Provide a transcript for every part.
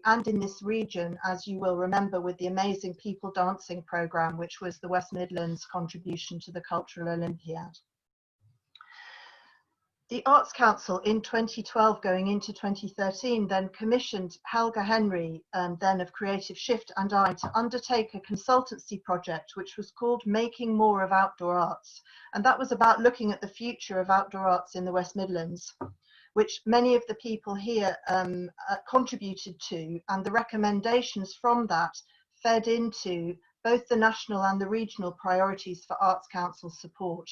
and in this region, as you will remember, with the amazing People Dancing programme, which was the West Midlands contribution to the Cultural Olympiad. The Arts Council in 2012 going into 2013 then commissioned Helga Henry, then of Creative Shift, and I to undertake a consultancy project which was called Making More of Outdoor Arts. And that was about looking at the future of outdoor arts in the West Midlands, which many of the people here contributed to, and the recommendations from that fed into both the national and the regional priorities for Arts Council support.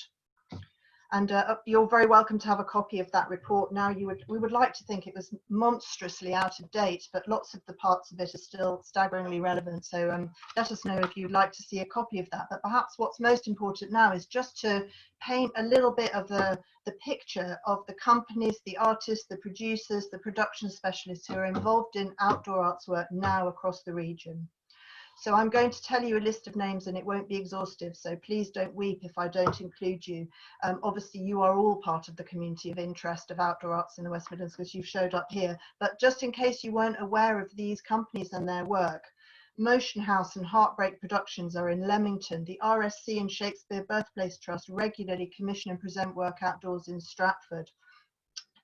And you're very welcome to have a copy of that report now. We would like to think it was monstrously out of date, but lots of the parts of it are still staggeringly relevant. So let us know if you'd like to see a copy of that. But perhaps what's most important now is just to paint a little bit of the picture of the companies, the artists, the producers, the production specialists who are involved in outdoor arts work now across the region. So I'm going to tell you a list of names, and it won't be exhaustive, so please don't weep if I don't include you. Obviously, you are all part of the community of interest of outdoor arts in the West Midlands because you've showed up here. But just in case you weren't aware of these companies and their work, Motion House and Heartbreak Productions are in Leamington. The RSC and Shakespeare Birthplace Trust regularly commission and present work outdoors in Stratford.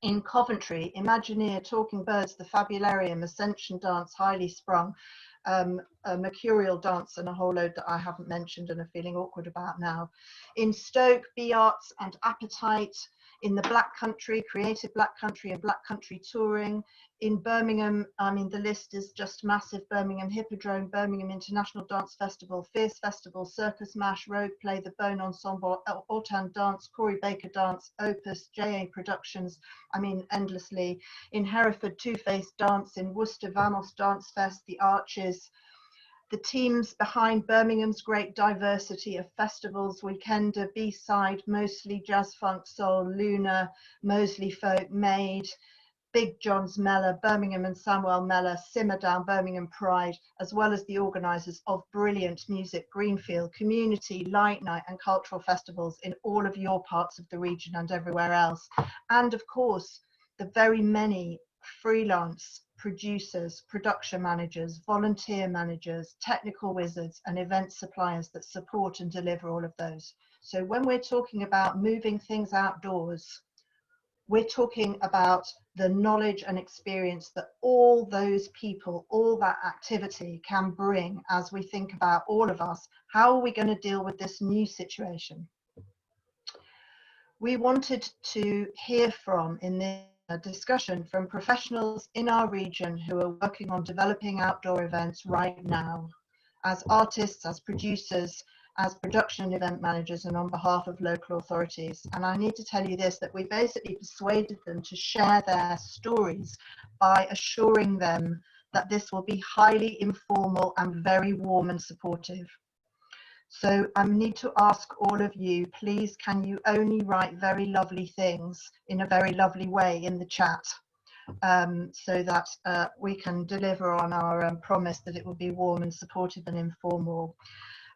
In Coventry, Imagineer, Talking Birds, The Fabularium, Ascension Dance, Highly Sprung, a Mercurial Dance, and a whole load that I haven't mentioned and are feeling awkward about now. In Stoke, Bee Arts and Appetite. In the Black Country, Creative Black Country and Black Country Touring. In Birmingham, I mean, the list is just massive. Birmingham Hippodrome, Birmingham International Dance Festival, Fierce Festival, Circus Mash, Rogue Play, The Bone Ensemble, Autan Dance, Corey Baker Dance, Opus, JA Productions, I mean, endlessly. In Hereford, Two-Faced Dance. In Worcester, Vamos Dance Fest, The Arches. The teams behind Birmingham's great diversity of festivals: Weekender, B-Side, mostly Jazz Funk Soul, Luna, Moseley Folk, Maid, Big John's Mellor, Birmingham and Samwell Mellor, Simmer Down, Birmingham Pride, as well as the organisers of brilliant music, Greenfield, community, light night and cultural festivals in all of your parts of the region and everywhere else. And of course, the very many freelance producers, production managers, volunteer managers, technical wizards and event suppliers that support and deliver all of those. So when we're talking about moving things outdoors, we're talking about the knowledge and experience that all those people, all that activity can bring as we think about all of us. How are we going to deal with this new situation? We wanted to hear from, in this discussion, from professionals in our region who are working on developing outdoor events right now, as artists, as producers, as production and event managers, and on behalf of local authorities. And I need to tell you this, that we basically persuaded them to share their stories by assuring them that this will be highly informal and very warm and supportive. So I need to ask all of you, please, can you only write very lovely things in a very lovely way in the chat, so that we can deliver on our promise that it will be warm and supportive and informal.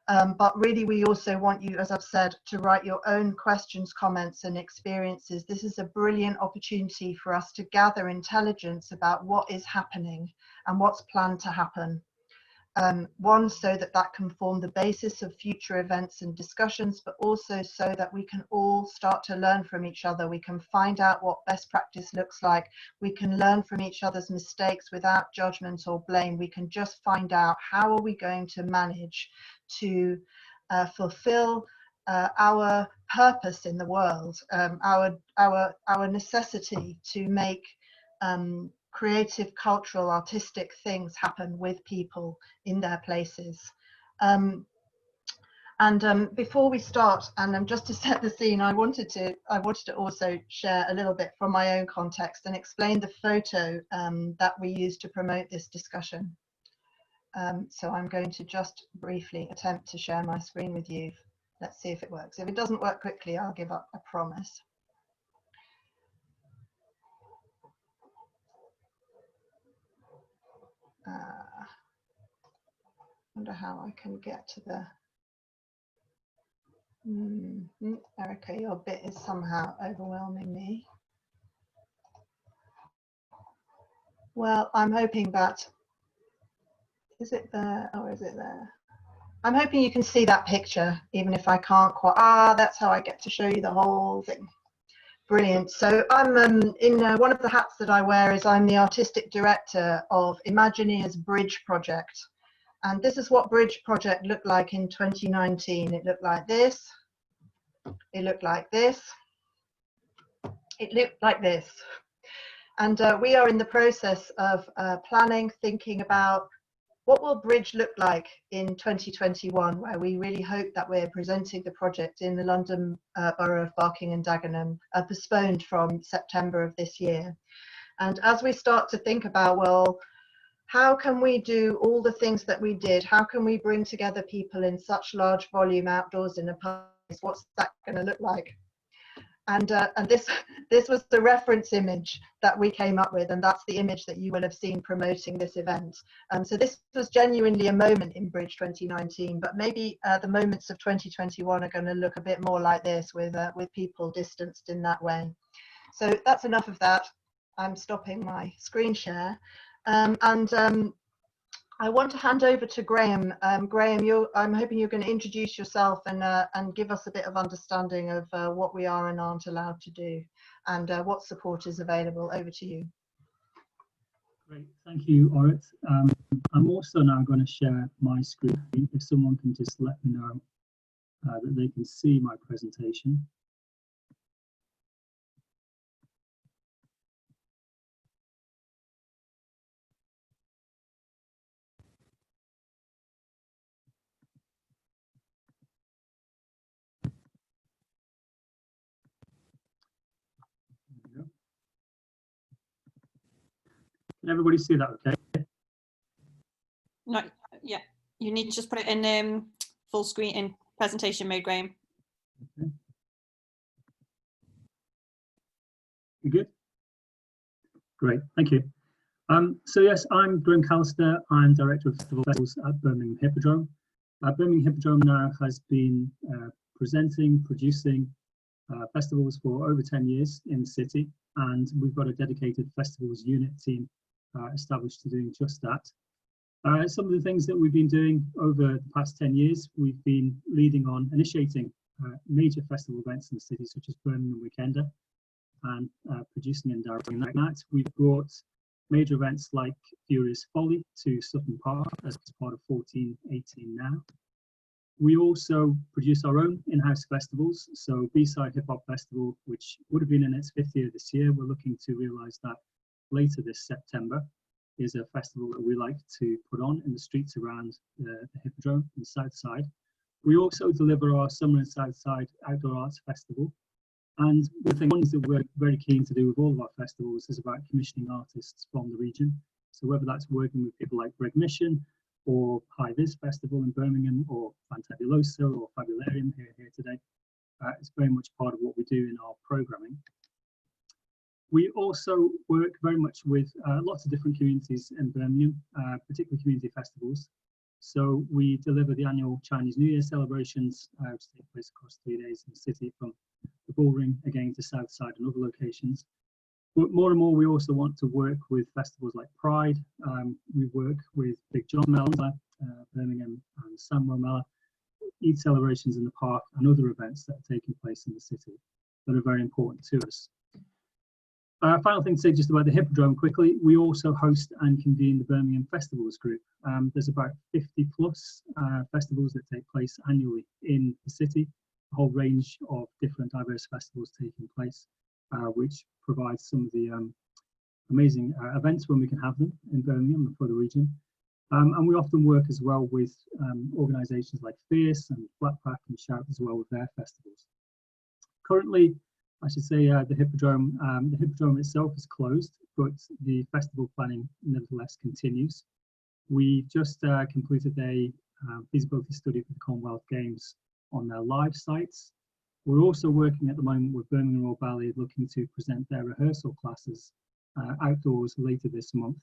But really, we also want you, as I've said, to write your own questions, comments and experiences. This is a brilliant opportunity for us to gather intelligence about what is happening and what's planned to happen. One, so that that can form the basis of future events and discussions, but also so that we can all start to learn from each other. We can find out what best practice looks like. We can learn from each other's mistakes without judgment or blame. We can just find out how are we going to manage to fulfill our purpose in the world, our necessity to make creative, cultural, artistic things happen with people in their places. Before we start, and just to set the scene, I wanted to also share a little bit from my own context and explain the photo that we used to promote this discussion. So I'm going to just briefly attempt to share my screen with you. Let's see if it works. If it doesn't work quickly, I'll give up, I promise. Wonder how I can get to the Erica, your bit is somehow overwhelming me. Well, I'm hoping that Is it there or is it there? I'm hoping you can see that picture, even if I can't quite. Ah, that's how I get to show you the whole thing. Brilliant. So I'm in one of the hats that I wear is I'm the artistic director of Imagineer's Bridge Project. And this is what Bridge Project looked like in 2019. It looked like this. It looked like this. It looked like this. And we are in the process of planning, thinking about what will Bridge look like in 2021, where we really hope that we're presenting the project in the London Borough of Barking and Dagenham, postponed from September of this year. And as we start to think about, well, how can we do all the things that we did? How can we bring together people in such large volume outdoors in a place? What's that going to look like? And this was the reference image that we came up with, and that's the image that you will have seen promoting this event. So this was genuinely a moment in Bridge 2019, but maybe the moments of 2021 are going to look a bit more like this, with people distanced in that way. So that's enough of that. I'm stopping my screen share. I want to hand over to Graham. Graham, I'm hoping you're going to introduce yourself and give us a bit of understanding of what we are and aren't allowed to do, and what support is available. Over to you. Great, thank you, Orit. I'm also now going to share my screen. If someone can just let me know that they can see my presentation. Can everybody see that okay? No, yeah, you need to just put it in full screen in presentation mode, Graham. Okay. You good? Great, thank you. So yes, I'm Graham Callister. I'm Director of Festivals at Birmingham Hippodrome. Birmingham Hippodrome now has been presenting, producing festivals for over 10 years in the city, and we've got a dedicated festivals unit team established to doing just that. Some of the things that we've been doing over the past 10 years, we've been leading on initiating major festival events in the city, such as Birmingham Weekender, and producing and directing that. We've brought major events like Furious Folly to Sutton Park as part of 1418 now. We also produce our own in-house festivals. So B-Side Hip Hop Festival, which would have been in its 5th year this year, we're looking to realise that later this September, is a festival that we like to put on in the streets around the Hippodrome in the South Side. We also deliver our Summer and South Side Outdoor Arts Festival. And one of the things that we're very keen to do with all of our festivals is about commissioning artists from the region. So whether that's working with people like Greg Mission, or High Vis Festival in Birmingham, or Fantabuloso, or Fabularium here today, it's very much part of what we do in our programming. We also work very much with lots of different communities in Birmingham, particularly community festivals. So we deliver the annual Chinese New Year celebrations, which take place across 3 days in the city, from the Bullring again to Southside and other locations. But more and more, we also want to work with festivals like Pride. We work with Big John Mellor, Birmingham, and Samwell Mellor, Eid celebrations in the park, and other events that are taking place in the city that are very important to us. Final thing to say just about the Hippodrome quickly, we also host and convene the Birmingham Festivals Group. There's about 50 plus festivals that take place annually in the city, a whole range of different diverse festivals taking place, which provides some of the amazing events when we can have them in Birmingham and for the region. And we often work as well with organisations like Fierce and Flatpack and Shout as well with their festivals. Currently, I should say the Hippodrome itself is closed, but the festival planning nevertheless continues. We just completed a feasibility study for the Commonwealth Games on their live sites. We're also working at the moment with Birmingham Royal Ballet, looking to present their rehearsal classes outdoors later this month.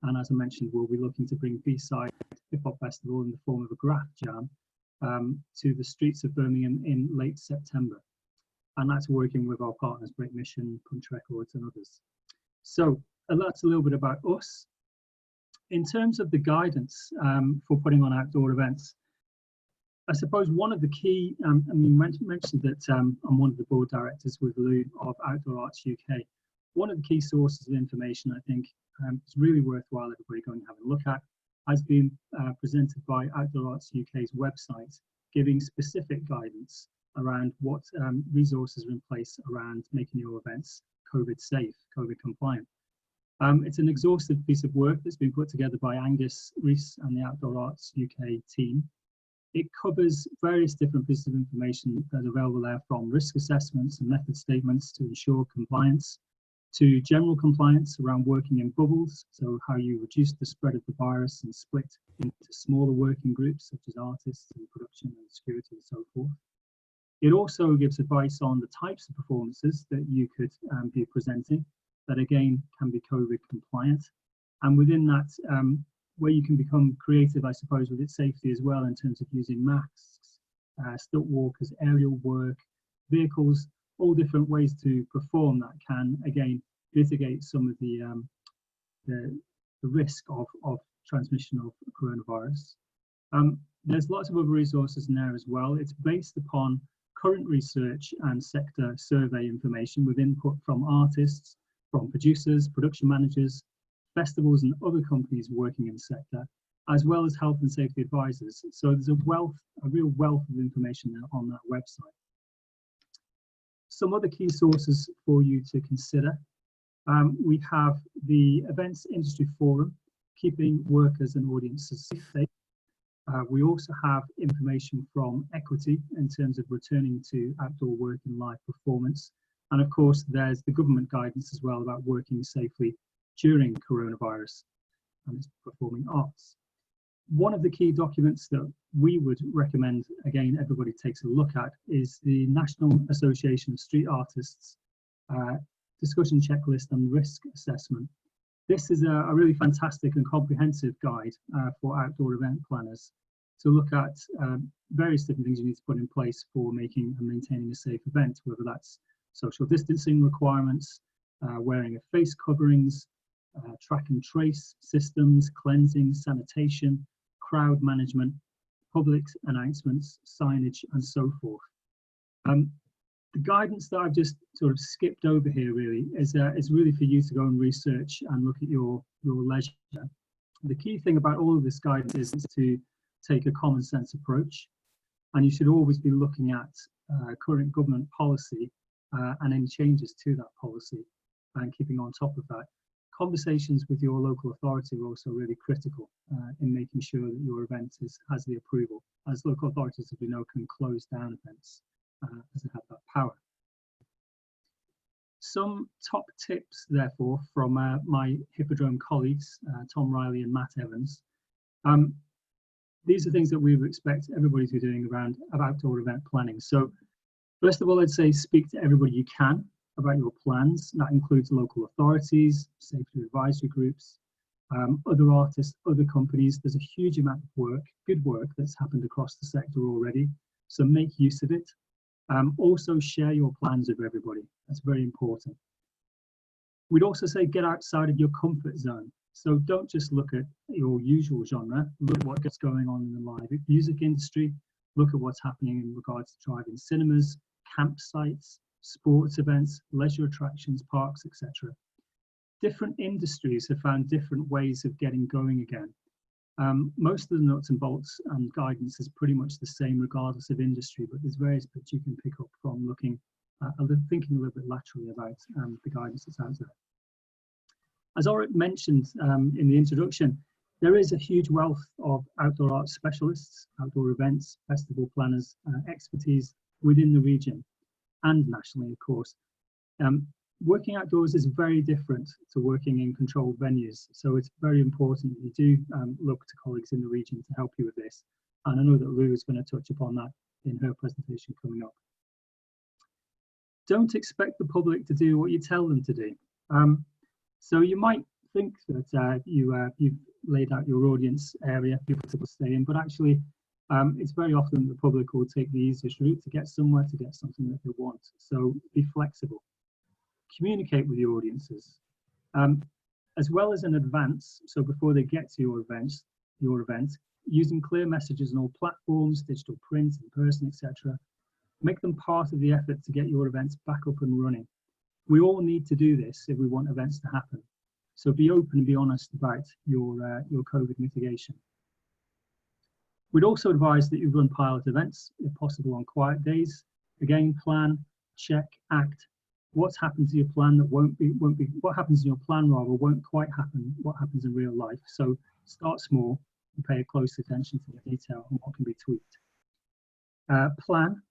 And as I mentioned, we'll be looking to bring B-Side Hip Hop Festival in the form of a graph jam to the streets of Birmingham in late September. And that's working with our partners, Break Mission, Punch Records, and others. So that's a little bit about us. in terms of the guidance for putting on outdoor events, I suppose one of the key, I mean, mentioned that I'm one of the board directors with Lou of Outdoor Arts UK. One of the key sources of information I think is really worthwhile everybody going and having a look at has been presented by Outdoor Arts UK's website, giving specific guidance around what resources are in place around making your events COVID safe, COVID compliant. It's an exhaustive piece of work that's been put together by Angus Rees and the Outdoor Arts UK team. It covers various different pieces of information that are available there, from risk assessments and method statements to ensure compliance, to general compliance around working in bubbles, so how you reduce the spread of the virus and split into smaller working groups such as artists and production and security and so forth. It also gives advice on the types of performances that you could be presenting that again can be COVID compliant, and within that where you can become creative, I suppose, with its safety as well, in terms of using masks, stilt walkers, aerial work, vehicles, all different ways to perform that can again mitigate some of the risk of transmission of coronavirus. There's lots of other resources in there as well. It's based upon current research and sector survey information with input from artists, from producers, production managers, festivals and other companies working in the sector, as well as health and safety advisors. So there's a real wealth of information there on that website. Some other key sources for you to consider. We have the Events Industry Forum, keeping workers and audiences safe. We also have information from Equity in terms of returning to outdoor work and live performance. And of course, there's the government guidance as well about working safely during coronavirus and its performing arts. One of the key documents that we would recommend, again, everybody takes a look at, is the National Association of Street Artists discussion checklist and risk assessment. This is a really fantastic and comprehensive guide for outdoor event planners to look at various different things you need to put in place for making and maintaining a safe event, whether that's social distancing requirements, wearing of face coverings, track and trace systems, cleansing, sanitation, crowd management, public announcements, signage, and so forth. The guidance that I've just sort of skipped over here really is really for you to go and research and look at your leisure. The key thing about all of this guidance is to take a common sense approach, and you should always be looking at current government policy and any changes to that policy and keeping on top of that. Conversations with your local authority are also really critical in making sure that your event has the approval, as local authorities, as we know, can close down events as they have that power. Some top tips, therefore, from my Hippodrome colleagues, Tom Riley and Matt Evans. These are things that we would expect everybody to be doing around outdoor event planning. So first of all, I'd say speak to everybody you can about your plans. That includes local authorities, safety advisory groups, other artists, other companies. There's a huge amount of work, good work that's happened across the sector already. So make use of it. Also share your plans with everybody. That's very important. We'd also say get outside of your comfort zone. So don't just look at your usual genre, look at what's going on in the live music industry, look at what's happening in regards to drive-in cinemas, campsites, sports events, leisure attractions, parks, etc. Different industries have found different ways of getting going again. Most of the nuts and bolts and guidance is pretty much the same regardless of industry, but there's various bits you can pick up from looking, thinking a little bit laterally about the guidance that's out there. As Orit mentioned in the introduction, there is a huge wealth of outdoor arts specialists, outdoor events, festival planners, expertise within the region and nationally, of course. Working outdoors is very different to working in controlled venues, so it's very important that you do look to colleagues in the region to help you with this. And I know that Lou is going to touch upon that in her presentation coming up. Don't expect the public to do what you tell them to do. So you might think that you've laid out your audience area for people to stay in, but actually it's very often the public will take the easiest route to get somewhere, to get something that they want. So be flexible. Communicate with your audiences. as well as in advance, so before they get to your event, using clear messages on all platforms, digital print, in person, etc. Make them part of the effort to get your events back up and running. We all need to do this if we want events to happen. So be open and be honest about your COVID mitigation. We'd also advise that you run pilot events, if possible, on quiet days. Again, plan, check, act. What's happened to your plan that won't be, what happens in your plan rather won't quite happen, what happens in real life. So start small and pay close attention to the detail and what can be tweaked. Plan,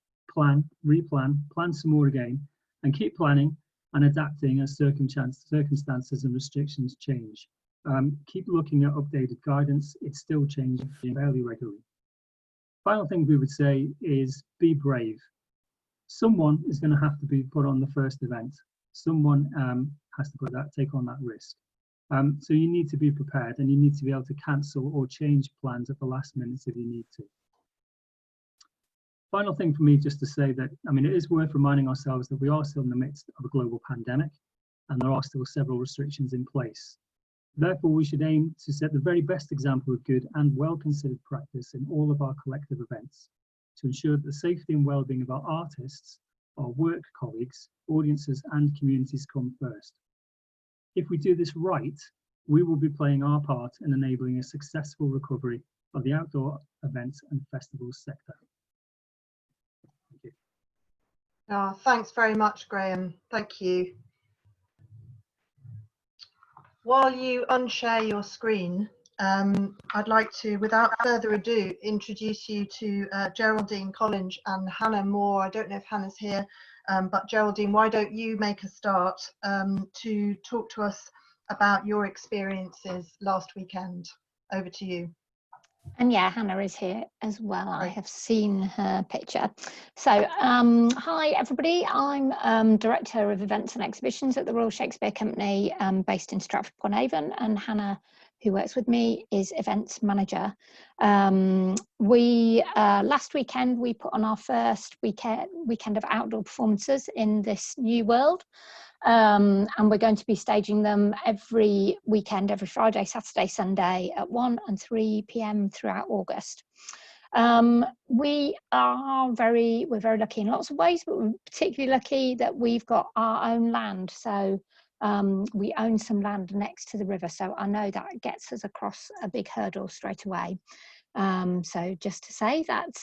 replan, plan some more again, and keep planning and adapting as circumstances and restrictions change. Keep looking at updated guidance. It's still changing fairly regularly. Final thing we would say is be brave. Someone is going to have to be put on the first event. Someone has to take on that risk. So you need to be prepared, and you need to be able to cancel or change plans at the last minute if you need to. Final thing for me just to say that, I mean, it is worth reminding ourselves that we are still in the midst of a global pandemic, and there are still several restrictions in place. Therefore, we should aim to set the very best example of good and well-considered practice in all of our collective events to ensure that the safety and well-being of our artists, our work colleagues, audiences and communities come first. If we do this right, we will be playing our part in enabling a successful recovery of the outdoor events and festivals sector. Thank you. Thanks very much, Graham. Thank you. While you unshare your screen, I'd like to, without further ado, introduce you to Geraldine Collins and Hannah Moore. I don't know if Hannah's here, but Geraldine, why don't you make a start to talk to us about your experiences last weekend? Over to you. And yeah, Hannah is here as well. I have seen her picture. So hi everybody, I'm Director of Events and Exhibitions at the Royal Shakespeare Company based in Stratford-upon-Avon, and Hannah, who works with me, is Events Manager. Last weekend we put on our first weekend of outdoor performances in this new world. And we're going to be staging them every weekend, every Friday, Saturday, Sunday at 1 and 3 p.m. throughout August. We're very lucky in lots of ways, but we're particularly lucky that we've got our own land. So we own some land next to the river. So I know that gets us across a big hurdle straight away. So just to say that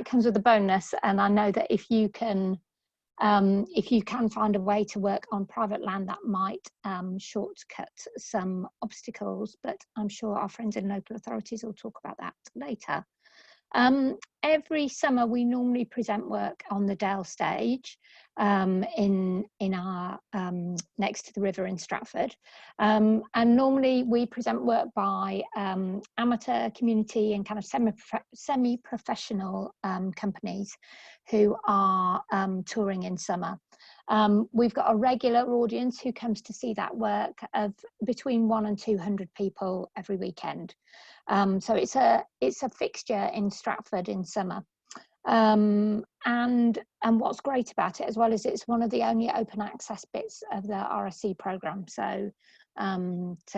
comes with a bonus. And I know that if you can find a way to work on private land, that might shortcut some obstacles, but I'm sure our friends in local authorities will talk about that later. Every summer we normally present work on the Dale stage in our next to the river in Stratford, and normally we present work by amateur, community and kind of semi-professional companies who are touring in summer. We've got a regular audience who comes to see that work of between 100 and 200 people every weekend. So it's a fixture in Stratford in summer. And what's great about it as well is it's one of the only open access bits of the RSC programme. So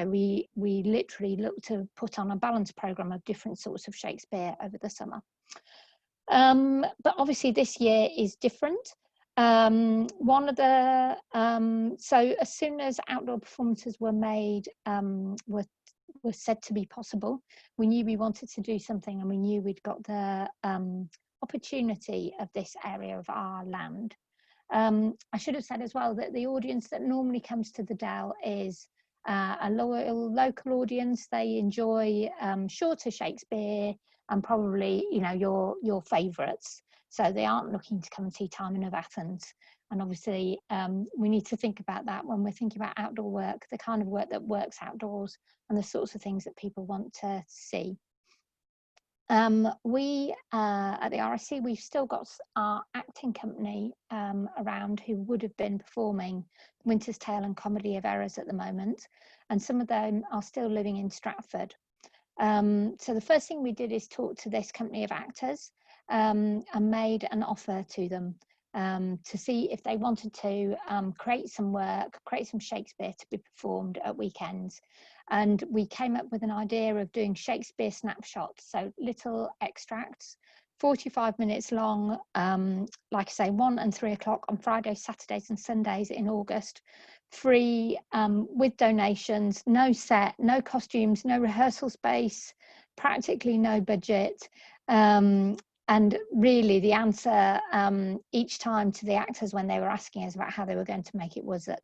we literally look to put on a balanced programme of different sorts of Shakespeare over the summer. But obviously this year is different. One of the so as soon as outdoor performances were made, were said to be possible, we knew we wanted to do something, and we knew we'd got the opportunity of this area of our land. I should have said as well that the audience that normally comes to the Dell is a loyal local audience. They enjoy shorter Shakespeare and probably, you know, your favourites. So they aren't looking to come and see Timon of Athens. And obviously we need to think about that when we're thinking about outdoor work, the kind of work that works outdoors and the sorts of things that people want to see. We at the RSC, we've still got our acting company around who would have been performing Winter's Tale and Comedy of Errors at the moment, and some of them are still living in Stratford. So the first thing we did is talk to this company of actors and made an offer to them. to see if they wanted to create some work, create some Shakespeare to be performed at weekends. And we came up with an idea of doing Shakespeare snapshots, so little extracts, 45 minutes long, like I say, 1 and 3 o'clock on Fridays, Saturdays and Sundays in August, free, with donations, no set, no costumes, no rehearsal space, practically no budget. And really the answer each time to the actors when they were asking us about how they were going to make it was that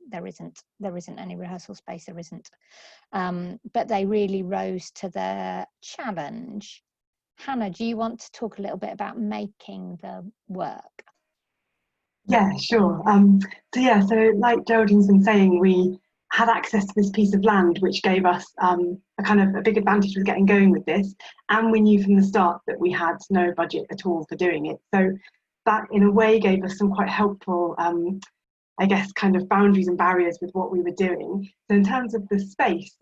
there isn't any rehearsal space, there isn't. But they really rose to the challenge. Hannah, do you want to talk a little bit about making the work? Yeah, sure. So like Geraldine's been saying, we had access to this piece of land, which gave us a big advantage with getting going with this. And we knew from the start that we had no budget at all for doing it. So that in a way gave us some quite helpful, boundaries and barriers with what we were doing. So in terms of the space,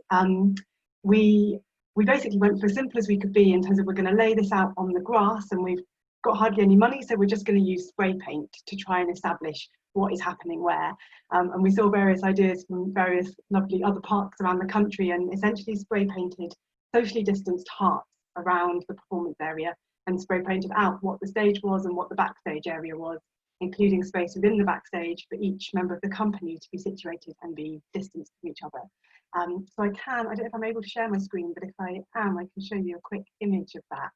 we basically went for as simple as we could be in terms of we're going to lay this out on the grass, and we've got hardly any money, so we're just going to use spray paint to try and establish what is happening where. And we saw various ideas from various lovely other parks around the country, and essentially spray painted socially distanced hearts around the performance area, and spray painted out what the stage was and what the backstage area was, including space within the backstage for each member of the company to be situated and be distanced from each other. So I don't know if I'm able to share my screen, but if I am, I can show you a quick image of that,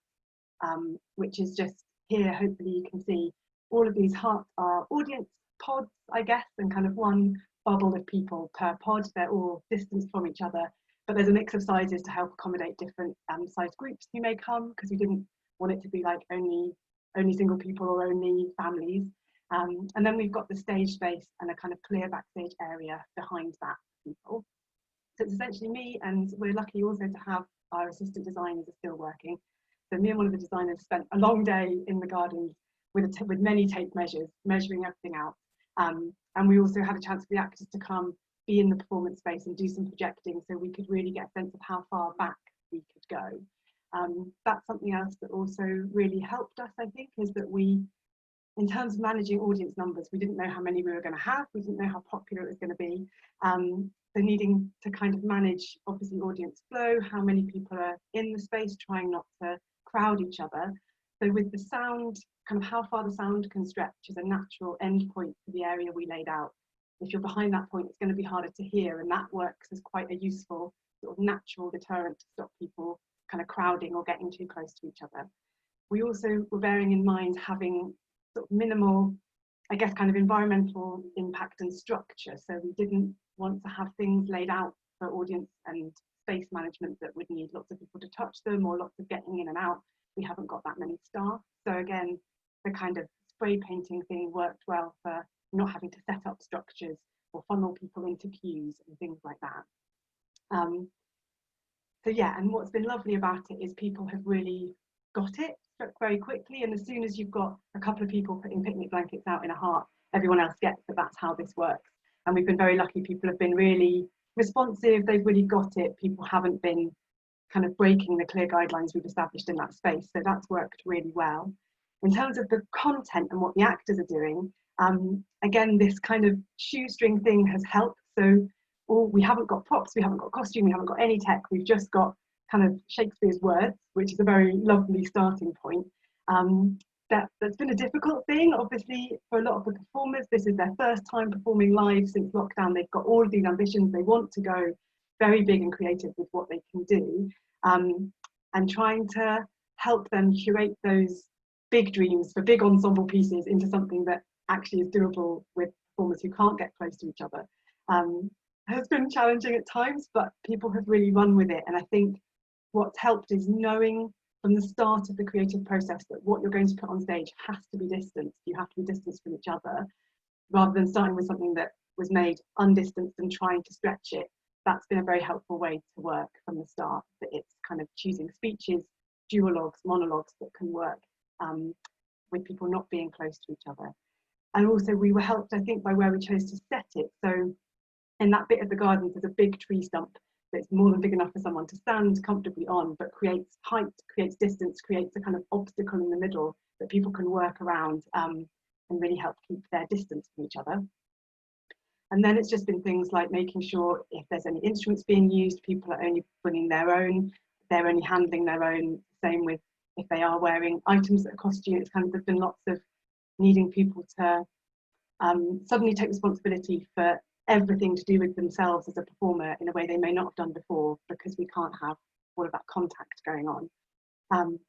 which is just here. Hopefully you can see all of these hearts are audience pods, I guess, and kind of one bubble of people per pod. They're all distanced from each other, but there's a mix of sizes to help accommodate different size groups who may come, because we didn't want it to be like only single people or only families. And then we've got the stage space and a kind of clear backstage area behind that for people. So it's essentially me, and we're lucky also to have our assistant designers are still working. So me and one of the designers spent a long day in the gardens with many tape measures, measuring everything out. And we also had a chance for the actors to come, be in the performance space and do some projecting, so we could really get a sense of how far back we could go. That's something else that also really helped us, I think, is that we, in terms of managing audience numbers, we didn't know how many we were going to have, we didn't know how popular it was going to be. So needing to kind of manage, obviously, audience flow, how many people are in the space, trying not to crowd each other. So with the sound, kind of how far the sound can stretch is a natural end point for the area we laid out. If you're behind that point, it's going to be harder to hear, and that works as quite a useful sort of natural deterrent to stop people kind of crowding or getting too close to each other. We also were bearing in mind having sort of minimal, I guess, kind of environmental impact and structure. So we didn't want to have things laid out for audience and space management that would need lots of people to touch them or lots of getting in and out. We haven't got that many staff. So again, the kind of spray painting thing worked well for not having to set up structures or funnel people into queues and things like that. So yeah, and what's been lovely about it is people have really got it very quickly, and as soon as you've got a couple of people putting picnic blankets out in a heart, everyone else gets that that's how this works. And we've been very lucky, people have been really responsive, they've really got it, people haven't been kind of breaking the clear guidelines we've established in that space, so that's worked really well. In terms of the content and what the actors are doing, again, this kind of shoestring thing has helped. So we haven't got props, we haven't got costume, we haven't got any tech, we've just got kind of Shakespeare's words, which is a very lovely starting point. That's been a difficult thing, obviously, for a lot of the performers. This is their first time performing live since lockdown. They've got all of these ambitions, they want to go very big and creative with what they can do, and trying to help them curate those big dreams for big ensemble pieces into something that actually is doable with performers who can't get close to each other has been challenging at times, but people have really run with it. And I think what's helped is knowing from the start of the creative process that what you're going to put on stage has to be distanced. You have to be distanced from each other, rather than starting with something that was made undistanced and trying to stretch it. That's been a very helpful way to work from the start, that it's kind of choosing speeches, duologues, monologues that can work with people not being close to each other. And also we were helped, I think, by where we chose to set it. So in that bit of the garden, there's a big tree stump that's more than big enough for someone to stand comfortably on, but creates height, creates distance, creates a kind of obstacle in the middle that people can work around and and really help keep their distance from each other. And then it's just been things like making sure if there's any instruments being used, people are only bringing their own, they're only handling their own. Same with if they are wearing items that cost you. It's kind of, there's been lots of needing people to suddenly take responsibility for everything to do with themselves as a performer in a way they may not have done before, because we can't have all of that contact going on.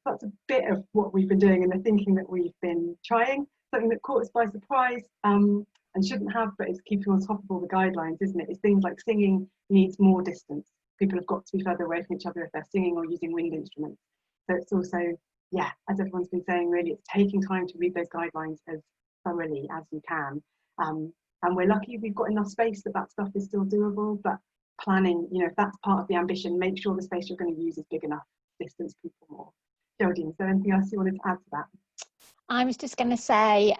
That's a bit of what we've been doing and the thinking that we've been trying. Something that caught us by surprise and shouldn't have, but it's keeping on top of all the guidelines, isn't it? It's things like singing needs more distance. People have got to be further away from each other if they're singing or using wind instruments. So it's also, yeah, as everyone's been saying, really, it's taking time to read those guidelines as thoroughly as you can. And we're lucky we've got enough space that stuff is still doable, but planning, you know, if that's part of the ambition, make sure the space you're going to use is big enough to distance people more. Geraldine, is there anything else you wanted to add to that? I was just going to say,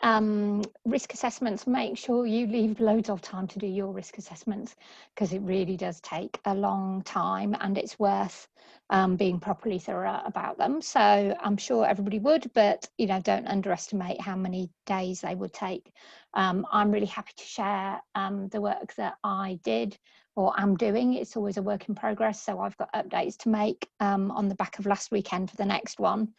risk assessments, make sure you leave loads of time to do your risk assessments, because it really does take a long time and it's worth being properly thorough about them. So I'm sure everybody would, but, you know, don't underestimate how many days they would take. I'm really happy to share the work that I did or am doing. It's always a work in progress, so I've got updates to make on the back of last weekend for the next one.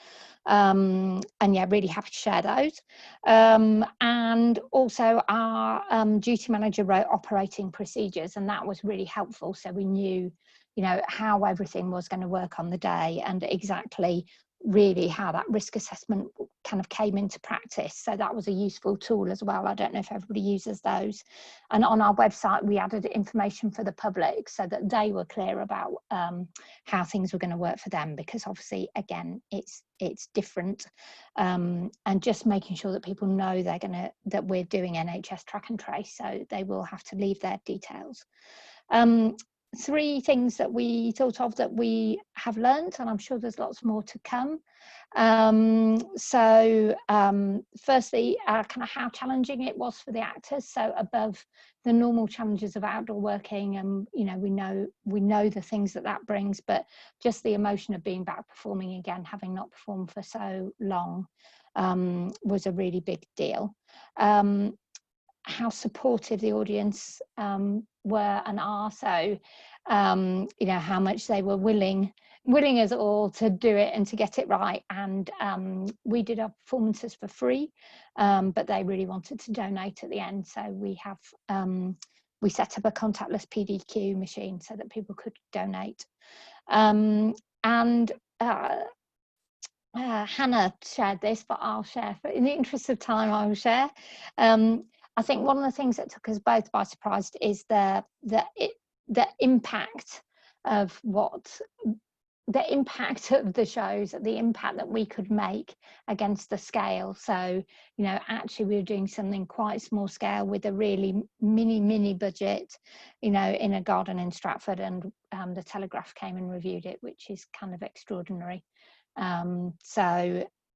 And yeah, really happy to share those. And also our duty manager wrote operating procedures, and that was really helpful, so we knew, you know, how everything was going to work on the day and exactly really how that risk assessment kind of came into practice. So that was a useful tool as well. I don't know if everybody uses those. And on our website we added information for the public so that they were clear about how things were going to work for them, because obviously again it's different, and just making sure that people know that we're doing NHS track and trace, so they will have to leave their details. 3 things that we thought of that we have learned, and I'm sure there's lots more to come. Firstly, kind of how challenging it was for the actors. So above the normal challenges of outdoor working, and you know, we know the things that brings, but just the emotion of being back performing again, having not performed for so long, was a really big deal. How supportive the audience were and are, so you know, how much they were willing us all to do it and to get it right. And we did our performances for free, but they really wanted to donate at the end, so we set up a contactless PDQ machine so that people could donate. And Hannah shared this, but I'll share, in the interest of time I will share. I think one of the things that took us both by surprise is the impact of the impact of the shows, the impact that we could make against the scale. So, you know, actually we were doing something quite small scale with a really mini budget, you know, in a garden in Stratford, and the Telegraph came and reviewed it, which is kind of extraordinary.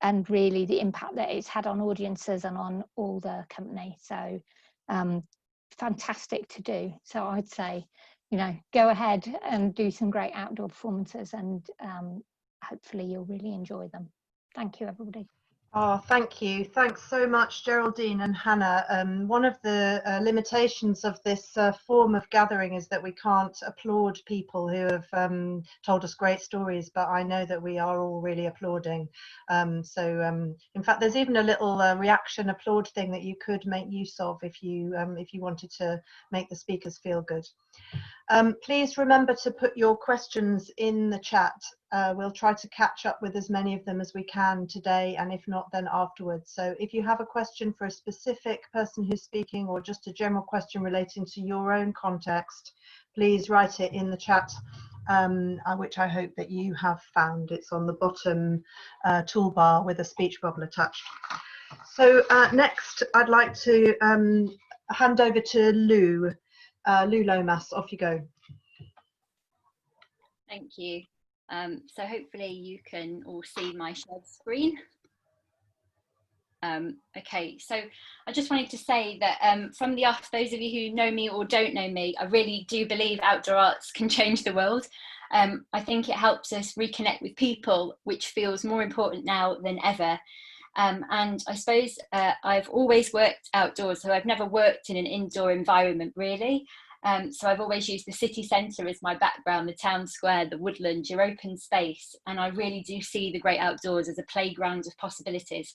And really the impact that it's had on audiences and on all the company. So fantastic to do. So I'd say, you know, go ahead and do some great outdoor performances, and hopefully you'll really enjoy them. Thank you, everybody. Oh, thank you. Thanks so much, Geraldine and Hannah. One of the limitations of this form of gathering is that we can't applaud people who have told us great stories, but I know that we are all really applauding. In fact, there's even a little reaction applaud thing that you could make use of if you wanted to make the speakers feel good. Please remember to put your questions in the chat. We'll try to catch up with as many of them as we can today, and if not, then afterwards. So if you have a question for a specific person who's speaking, or just a general question relating to your own context, please write it in the chat, which I hope that you have found. It's on the bottom toolbar with a speech bubble attached. So next, I'd like to hand over to Lou. Lou Lomas, off you go. Thank you. So hopefully you can all see my shared screen. Okay, so I just wanted to say that from the off, those of you who know me or don't know me, I really do believe outdoor arts can change the world. I think it helps us reconnect with people, which feels more important now than ever. And I suppose I've always worked outdoors, so I've never worked in an indoor environment really. So I've always used the city centre as my background, the town square, the woodland, your open space, and I really do see the great outdoors as a playground of possibilities.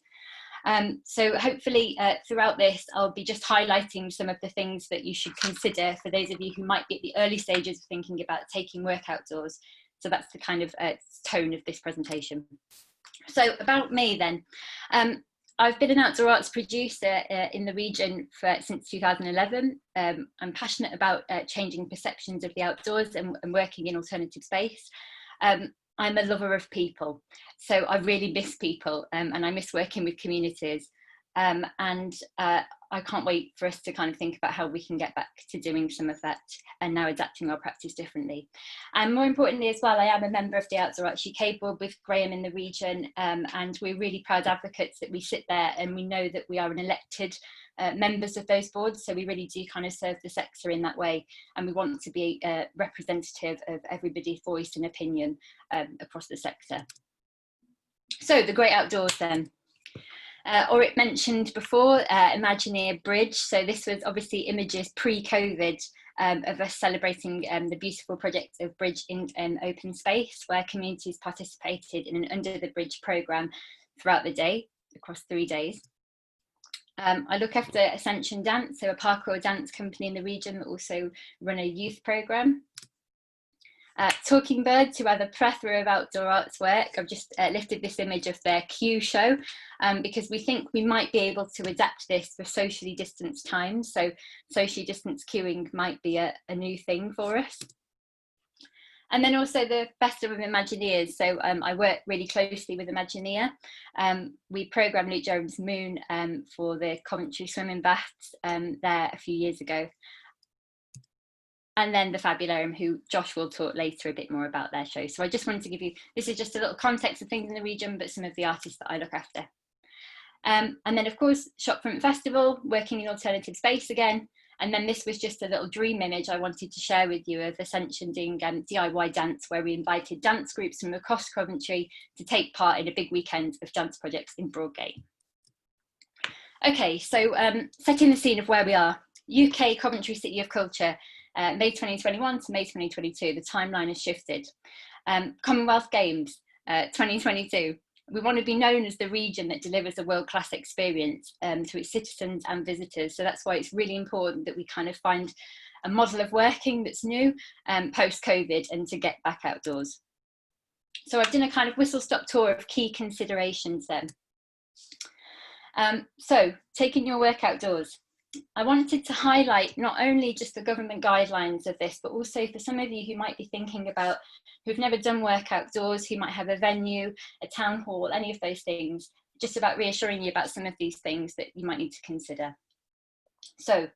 So hopefully throughout this, I'll be just highlighting some of the things that you should consider for those of you who might be at the early stages of thinking about taking work outdoors. So that's the kind of tone of this presentation. So about me then. I've been an outdoor arts producer in the region since 2011. I'm passionate about changing perceptions of the outdoors and working in alternative space. I'm a lover of people, so I really miss people and I miss working with communities. I can't wait for us to kind of think about how we can get back to doing some of that and now adapting our practice differently. And more importantly as well, I am a member of the Outdoor Arts UK board with Graham in the region, and we're really proud advocates that we sit there and we know that we are an elected members of those boards, so we really do kind of serve the sector in that way, and we want to be representative of everybody's voice and opinion across the sector. So the great outdoors then. Orit mentioned before Imagineer Bridge, so this was obviously images pre-COVID of us celebrating the beautiful project of Bridge in open space, where communities participated in an Under the Bridge programme throughout the day, across 3 days. I look after Ascension Dance, so a parkour dance company in the region that also run a youth programme. Talking Birds, who are the plethora of outdoor arts work. I've just lifted this image of their queue show because we think we might be able to adapt this for socially distanced times. So socially distanced queuing might be a new thing for us. And then also the Festival of Imagineers. So I work really closely with Imagineer. We programmed Luke Jones' Moon for the Coventry swimming baths there a few years ago. And then the Fabularium, who Josh will talk later a bit more about their show. So I just wanted to give you, this is just a little context of things in the region, but some of the artists that I look after. And then of course, Shopfront Festival, working in alternative space again. And then this was just a little dream image I wanted to share with you of Ascension doing DIY dance, where we invited dance groups from across Coventry to take part in a big weekend of dance projects in Broadgate. Okay, so setting the scene of where we are. UK Coventry City of Culture. May 2021 to May 2022, the timeline has shifted. Commonwealth Games 2022. We want to be known as the region that delivers a world-class experience to its citizens and visitors. So that's why it's really important that we kind of find a model of working that's new post-COVID and to get back outdoors. So I've done a kind of whistle-stop tour of key considerations then. So taking your work outdoors. I wanted to highlight not only just the government guidelines of this, but also for some of you who might be thinking about, who've never done work outdoors, who might have a venue, a town hall, any of those things, just about reassuring you about some of these things that you might need to consider. So,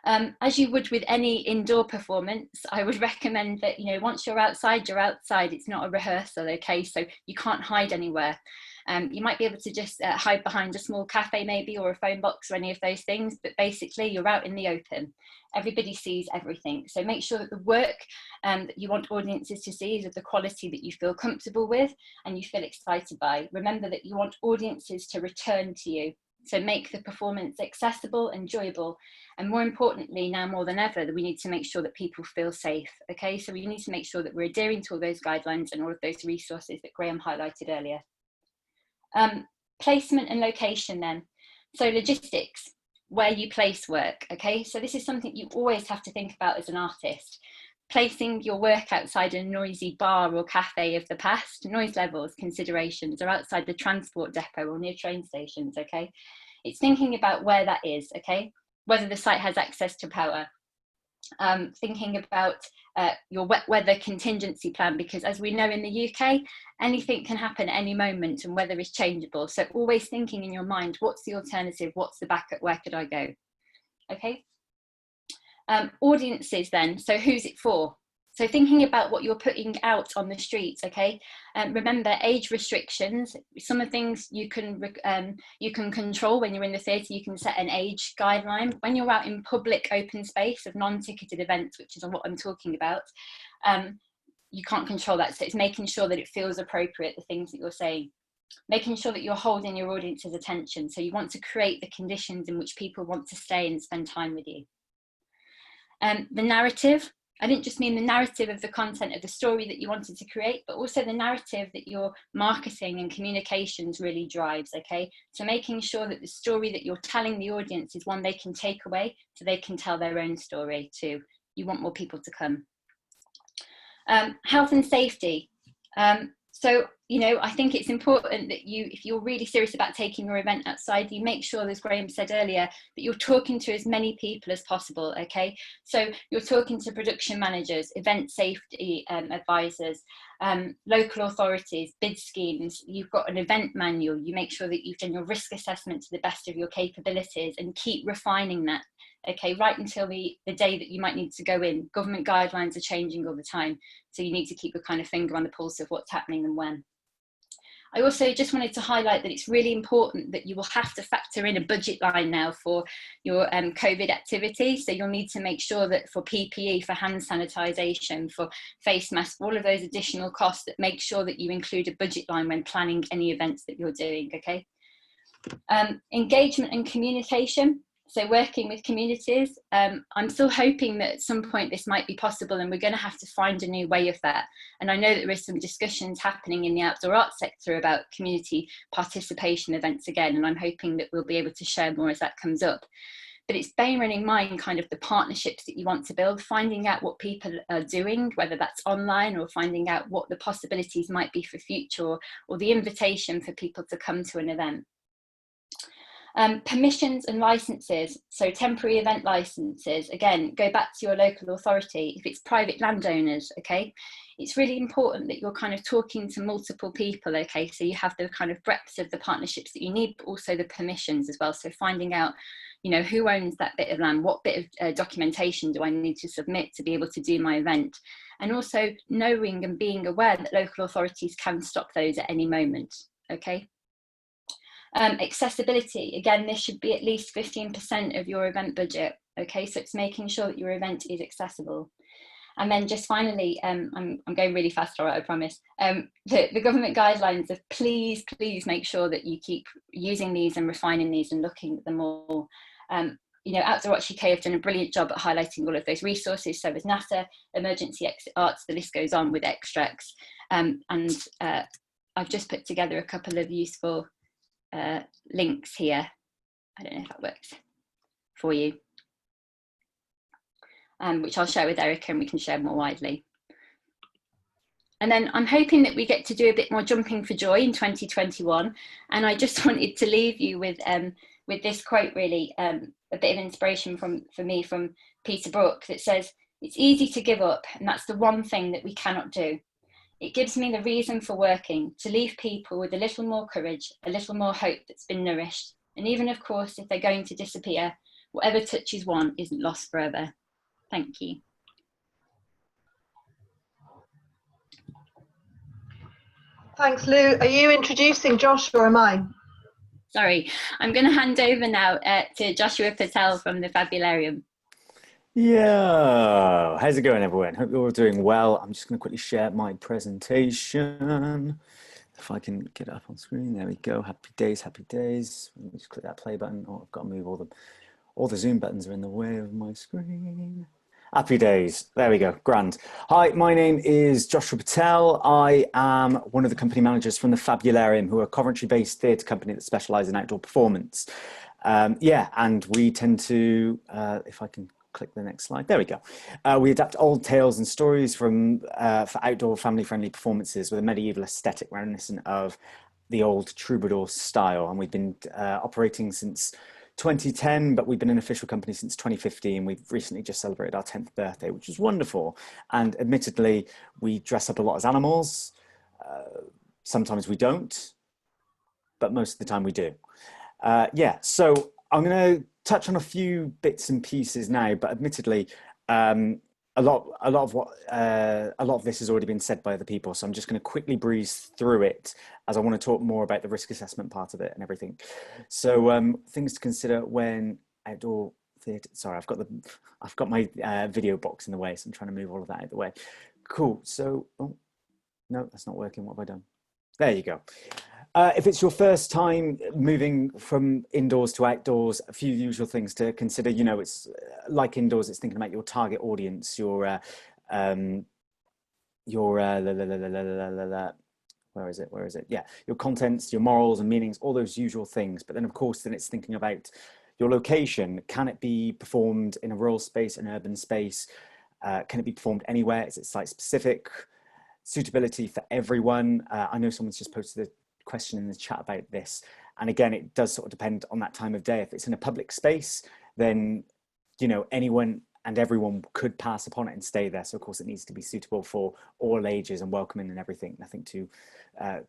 as you would with any indoor performance, I would recommend that, you know, once you're outside, it's not a rehearsal, okay? So you can't hide anywhere. You might be able to just hide behind a small cafe maybe, or a phone box or any of those things, but basically you're out in the open. Everybody sees everything. So make sure that the work that you want audiences to see is of the quality that you feel comfortable with and you feel excited by. Remember that you want audiences to return to you. So make the performance accessible, enjoyable, and more importantly, now more than ever, that we need to make sure that people feel safe, okay? So we need to make sure that we're adhering to all those guidelines and all of those resources that Graham highlighted earlier. Placement and location then. So logistics, where you place work, okay? So this is something you always have to think about as an artist. Placing your work outside a noisy bar or cafe of the past, noise levels, considerations, or outside the transport depot or near train stations, okay? It's thinking about where that is, okay? Whether the site has access to power. Thinking about your wet weather contingency plan, because as we know in the UK, anything can happen at any moment and weather is changeable. So always thinking in your mind, what's the alternative? What's the backup? Where could I go? Okay. Audiences then, so who's it for? So thinking about what you're putting out on the streets, okay? Remember age restrictions. Some of the things you can control when you're in the theatre. You can set an age guideline. When you're out in public open space of non-ticketed events, which is what I'm talking about, you can't control that. So it's making sure that it feels appropriate, the things that you're saying. making sure that you're holding your audience's attention. So you want to create the conditions in which people want to stay and spend time with you. The narrative, I didn't just mean the narrative of the content of the story that you wanted to create, but also the narrative that your marketing and communications really drives, okay? So making sure that the story that you're telling the audience is one they can take away so they can tell their own story too. You want more people to come. Health and safety. So, you know, I think it's important that you, if you're really serious about taking your event outside, you make sure, as Graham said earlier, that you're talking to as many people as possible, okay? So you're talking to production managers, event safety advisors, local authorities, bid schemes, you've got an event manual, you make sure that you've done your risk assessment to the best of your capabilities and keep refining that, okay, right until the day that you might need to go in. Government guidelines are changing all the time, so you need to keep a kind of finger on the pulse of what's happening and when. I also just wanted to highlight that it's really important that you will have to factor in a budget line now for your COVID activity. So you'll need to make sure that for PPE, for hand sanitisation, for face masks, all of those additional costs, that make sure that you include a budget line when planning any events that you're doing, okay? Engagement and communication. So working with communities, I'm still hoping that at some point this might be possible, and we're going to have to find a new way of that. And I know that there is some discussions happening in the outdoor arts sector about community participation events again, and I'm hoping that we'll be able to share more as that comes up. But it's bearing in mind kind of the partnerships that you want to build, finding out what people are doing, whether that's online, or finding out what the possibilities might be for future, or the invitation for people to come to an event. Permissions and licenses, so temporary event licenses, again, go back to your local authority. If it's private landowners, okay, it's really important that you're kind of talking to multiple people, okay, so you have the kind of breadth of the partnerships that you need, but also the permissions as well. So finding out, you know, who owns that bit of land, what bit of documentation do I need to submit to be able to do my event, and also knowing and being aware that local authorities can stop those at any moment, okay. Accessibility, again, this should be at least 15% of your event budget, okay, so it's making sure that your event is accessible. And then just finally, I'm going really fast, all right, I promise. The government guidelines of please make sure that you keep using these and refining these and looking at them all. You know, Outdoor Arts UK have done a brilliant job at highlighting all of those resources. So has NASA, Emergency Exit Arts, the list goes on with extracts. And I've just put together a couple of useful links here. I don't know if that works for you, which I'll share with Erica and we can share more widely. And then I'm hoping that we get to do a bit more jumping for joy in 2021. And I just wanted to leave you with this quote, really, a bit of inspiration for me from Peter Brook, that says, "It's easy to give up, and that's the one thing that we cannot do. It gives me the reason for working, to leave people with a little more courage, a little more hope that's been nourished. And even, of course, if they're going to disappear, whatever touches one isn't lost forever." Thank you. Thanks, Lou. Are you introducing Josh or am I? Sorry, I'm going to hand over now to Joshua Patel from the Fabularium. Yeah, how's it going, everyone? Hope you're all doing well. I'm just going to quickly share my presentation. If I can get it up on screen, there we go. Happy days, happy days. Let me just click that play button. Oh, I've got to move all the Zoom buttons are in the way of my screen. Happy days. There we go. Grand. Hi, my name is Joshua Patel. I am one of the company managers from the Fabularium, who are a Coventry-based theatre company that specialise in outdoor performance. Yeah, and we tend to, if I can click the next slide. There we go. We adapt old tales and stories from for outdoor family-friendly performances with a medieval aesthetic reminiscent of the old troubadour style. And we've been operating since 2010, but we've been an official company since 2015. We've recently just celebrated our 10th birthday, which was wonderful. And admittedly, we dress up a lot as animals. Sometimes we don't, but most of the time we do. Yeah, so I'm going to touch on a few bits and pieces now, but admittedly, a lot of this has already been said by other people, so I'm just going to quickly breeze through it as I want to talk more about the risk assessment part of it and everything. So things to consider when outdoor theatre. Sorry, I've got my video box in the way, so I'm trying to move all of that out of the way. Cool. So, oh no, that's not working. What have I done? There you go. If it's your first time moving from indoors to outdoors, a few usual things to consider. You know, it's like indoors, it's thinking about your target audience, your where is it? Yeah, your contents, your morals and meanings, all those usual things. But then, of course, then it's thinking about your location. Can it be performed in a rural space, an urban space? Can it be performed anywhere? Is it site specific? Suitability for everyone. I know someone's just posted a question in the chat about this. And again, it does sort of depend on that time of day. If it's in a public space, then, you know, anyone and everyone could pass upon it and stay there. So of course it needs to be suitable for all ages and welcoming and everything, nothing too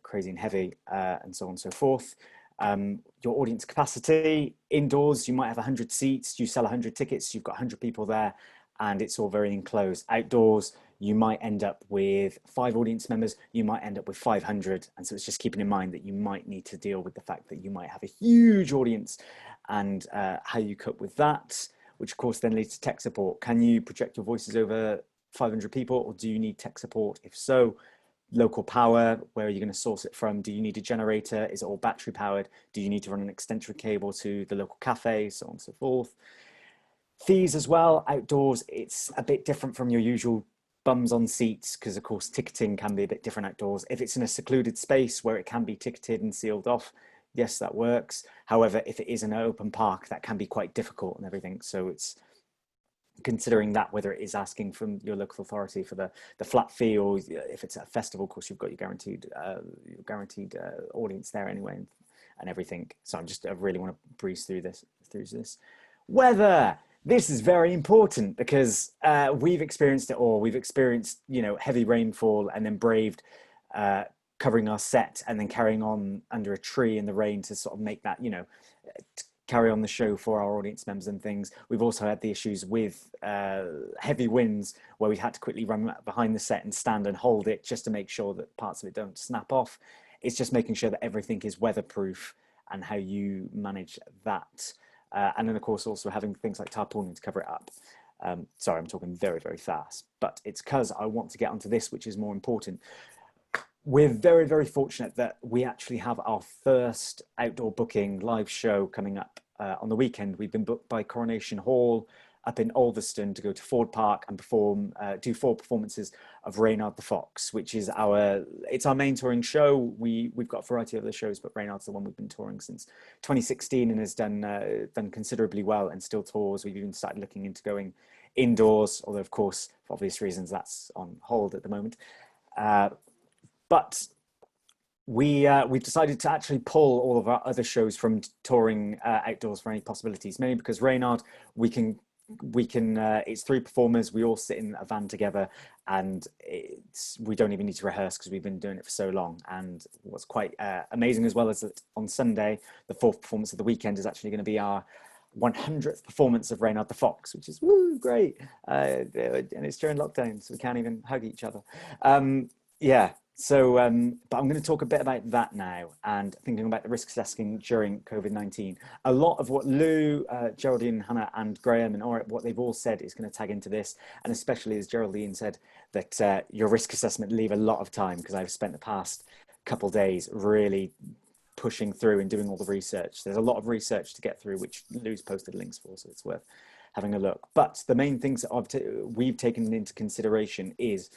crazy and heavy and so on and so forth. Your audience capacity, indoors, you might have 100 seats, you sell 100 tickets, you've got 100 people there and it's all very enclosed. Outdoors, you might end up with 5 audience members, you might end up with 500. And so it's just keeping in mind that you might need to deal with the fact that you might have a huge audience and how you cope with that, which of course then leads to tech support. Can you project your voices over 500 people or do you need tech support? If so, local power, where are you going to source it from? Do you need a generator? Is it all battery powered? Do you need to run an extension cable to the local cafe, so on and so forth? Fees as well, outdoors, it's a bit different from your usual bums on seats because of course ticketing can be a bit different outdoors. If it's in a secluded space where it can be ticketed and sealed off, yes, that works. However, if it is in an open park, that can be quite difficult and everything. So it's considering that, whether it is asking from your local authority for the flat fee, or if it's a festival, of course, you've got your guaranteed audience there anyway and everything. So I really want to breeze through this. Weather. This is very important because we've experienced it all. We've experienced, you know, heavy rainfall and then braved covering our set and then carrying on under a tree in the rain to sort of make that, you know, carry on the show for our audience members and things. We've also had the issues with heavy winds where we had to quickly run behind the set and stand and hold it just to make sure that parts of it don't snap off. It's just making sure that everything is weatherproof and how you manage that. And then, of course, also having things like tarpaulin to cover it up. Sorry, I'm talking very, very fast, but it's because I want to get onto this, which is more important. We're very, very fortunate that we actually have our first outdoor booking live show coming up on the weekend. We've been booked by Coronation Hall up in Alveston to go to Ford Park and perform, do 4 performances of Reynard the Fox, which is it's our main touring show. We've got a variety of other shows, but Reynard's the one we've been touring since 2016 and has done considerably well and still tours. We've even started looking into going indoors, although of course, for obvious reasons, that's on hold at the moment. But we've decided to actually pull all of our other shows from touring outdoors for any possibilities, mainly because Reynard, we can it's 3 performers, we all sit in a van together and we don't even need to rehearse because we've been doing it for so long. And what's quite amazing as well is that on Sunday, the 4th performance of the weekend is actually going to be our 100th performance of Reynard the Fox, which is great. And it's during lockdown, so we can't even hug each other. Yeah. So, but I'm going to talk a bit about that now and thinking about the risk assessing during COVID-19. A lot of what Lou, Geraldine, Hannah and Graham and Orit, what they've all said is going to tag into this. And especially as Geraldine said that your risk assessment leave a lot of time, because I've spent the past couple of days really pushing through and doing all the research. There's a lot of research to get through, which Lou's posted links for, so it's worth having a look. But the main things that we've taken into consideration is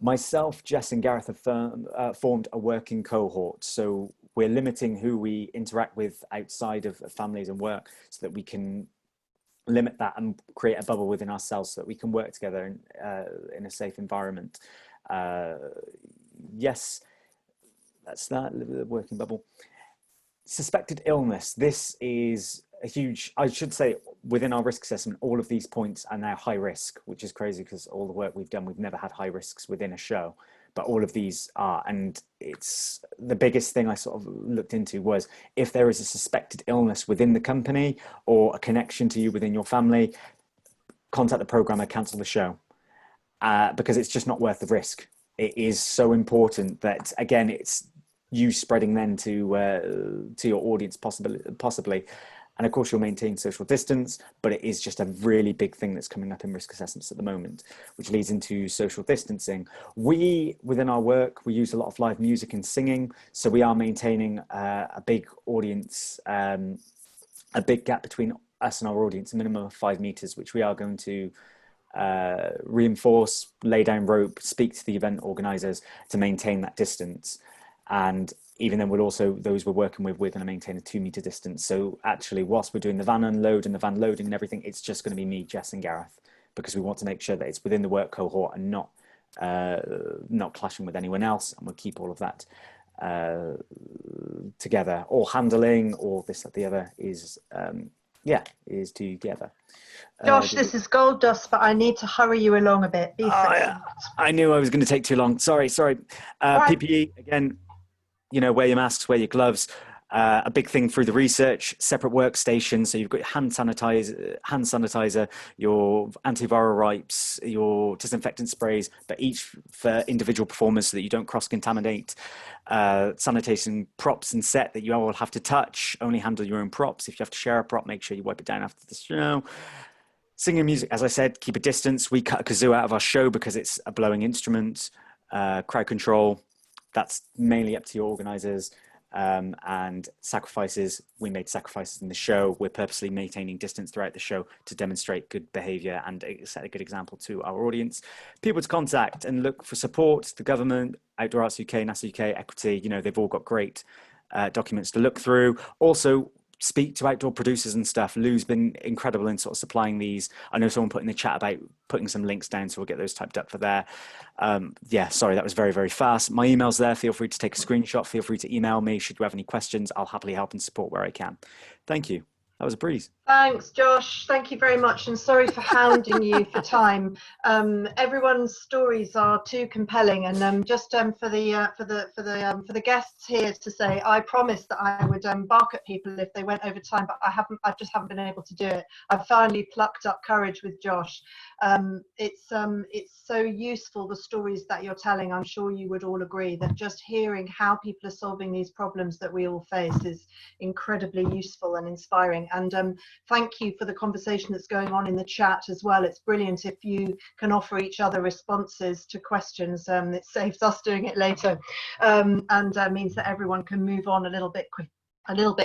myself, Jess and Gareth have formed a working cohort. So we're limiting who we interact with outside of families and work so that we can limit that and create a bubble within ourselves so that we can work together in a safe environment. Yes, that's that, the working bubble. Suspected illness. This is a huge, I should say, within our risk assessment, all of these points are now high risk, which is crazy because all the work we've done, we've never had high risks within a show, but all of these are. And it's the biggest thing I sort of looked into was if there is a suspected illness within the company or a connection to you within your family, contact the programmer, cancel the show, because it's just not worth the risk. It is so important that, again, it's you spreading then to your audience possibly. And of course, you'll maintain social distance, but it is just a really big thing that's coming up in risk assessments at the moment, which leads into social distancing. We, within our work, we use a lot of live music and singing. So we are maintaining a big audience, a big gap between us and our audience, a minimum of 5 meters, which we are going to reinforce, lay down rope, speak to the event organizers to maintain that distance. And even then, we'll also, those we're working with, we're going to maintain a 2 meter distance. So actually, whilst we're doing the van unload and the van loading and everything, it's just going to be me, Jess and Gareth, because we want to make sure that it's within the work cohort and not clashing with anyone else. And we'll keep all of that together. All handling, all this, that, the other is, is together. Josh, this is gold dust, but I need to hurry you along a bit. Be succinct. I knew I was going to take too long. Sorry. Right. PPE, again, wear your masks, wear your gloves. A big thing through the research, separate workstations. So you've got hand sanitizer, your antiviral wipes, your disinfectant sprays, but each for individual performers so that you don't cross-contaminate. Sanitation props and set that you all have to touch. Only handle your own props. If you have to share a prop, make sure you wipe it down after the show. Singing music, as I said, keep a distance. We cut a kazoo out of our show because it's a blowing instrument. Crowd control, that's mainly up to your organisers. And sacrifices, we made sacrifices in the show. We're purposely maintaining distance throughout the show to demonstrate good behaviour and set a good example to our audience. People to contact and look for support, the government, Outdoor Arts UK, NASA UK, Equity, they've all got great documents to look through. Also, speak to outdoor producers and stuff. Lou's been incredible in sort of supplying these. I know someone put in the chat about putting some links down, so we'll get those typed up for there. Sorry, that was very, very fast. My email's there. Feel free to take a screenshot. Feel free to email me should you have any questions. I'll happily help and support where I can. Thank you. That was a breeze. Thanks, Josh. Thank you very much, and sorry for hounding you for time. Everyone's stories are too compelling, and for the guests here to say, I promised that I would bark at people if they went over time, but I just haven't been able to do it. I've finally plucked up courage with Josh. It's so useful, the stories that you're telling. I'm sure you would all agree that just hearing how people are solving these problems that we all face is incredibly useful and inspiring. And thank you for the conversation that's going on in the chat as well. It's brilliant if you can offer each other responses to questions. It saves us doing it later, and means that everyone can move on a little bit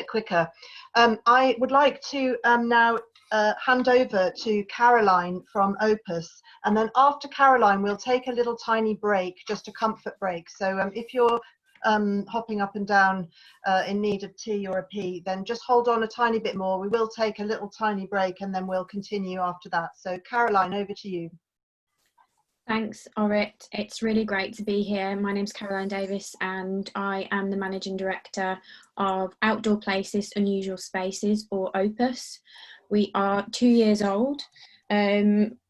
quicker. I would like to now hand over to Caroline from Opus, and then after Caroline we'll take a little tiny break, just a comfort break. So if you're hopping up and down in need of tea or a pee, then just hold on a tiny bit more. We will take a little tiny break and then we'll continue after that. So Caroline, over to you. Thanks, Orit. It's really great to be here. My name's Caroline Davis and I am the Managing Director of Outdoor Places Unusual Spaces, or Opus. We are 2 years old.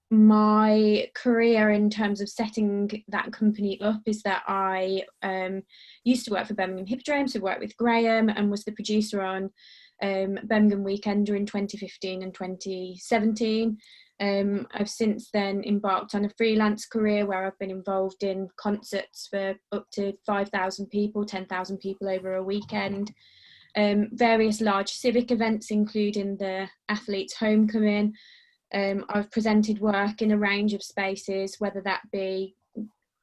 My career in terms of setting that company up is that I used to work for Birmingham Hippodrome, so worked with Graham and was the producer on Birmingham Weekender in 2015 and 2017. I've since then embarked on a freelance career where I've been involved in concerts for up to 5,000 people, 10,000 people over a weekend. Various large civic events, including the Athletes' Homecoming. I've presented work in a range of spaces, whether that be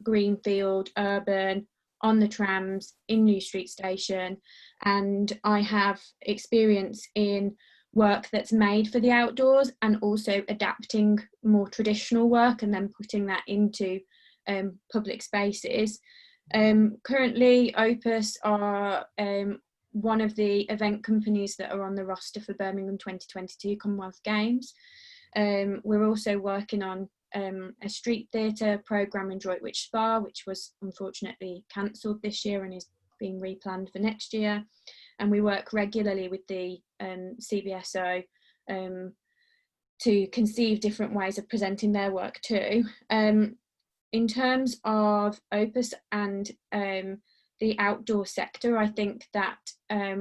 greenfield, urban, on the trams, in New Street Station, and I have experience in work that's made for the outdoors and also adapting more traditional work and then putting that into public spaces. Currently, Opus are one of the event companies that are on the roster for Birmingham 2022 Commonwealth Games. We're also working on a street theatre programme in Droitwich Spa, which was unfortunately cancelled this year and is being replanned for next year. And we work regularly with the CBSO to conceive different ways of presenting their work too. In terms of Opus and the outdoor sector, I think that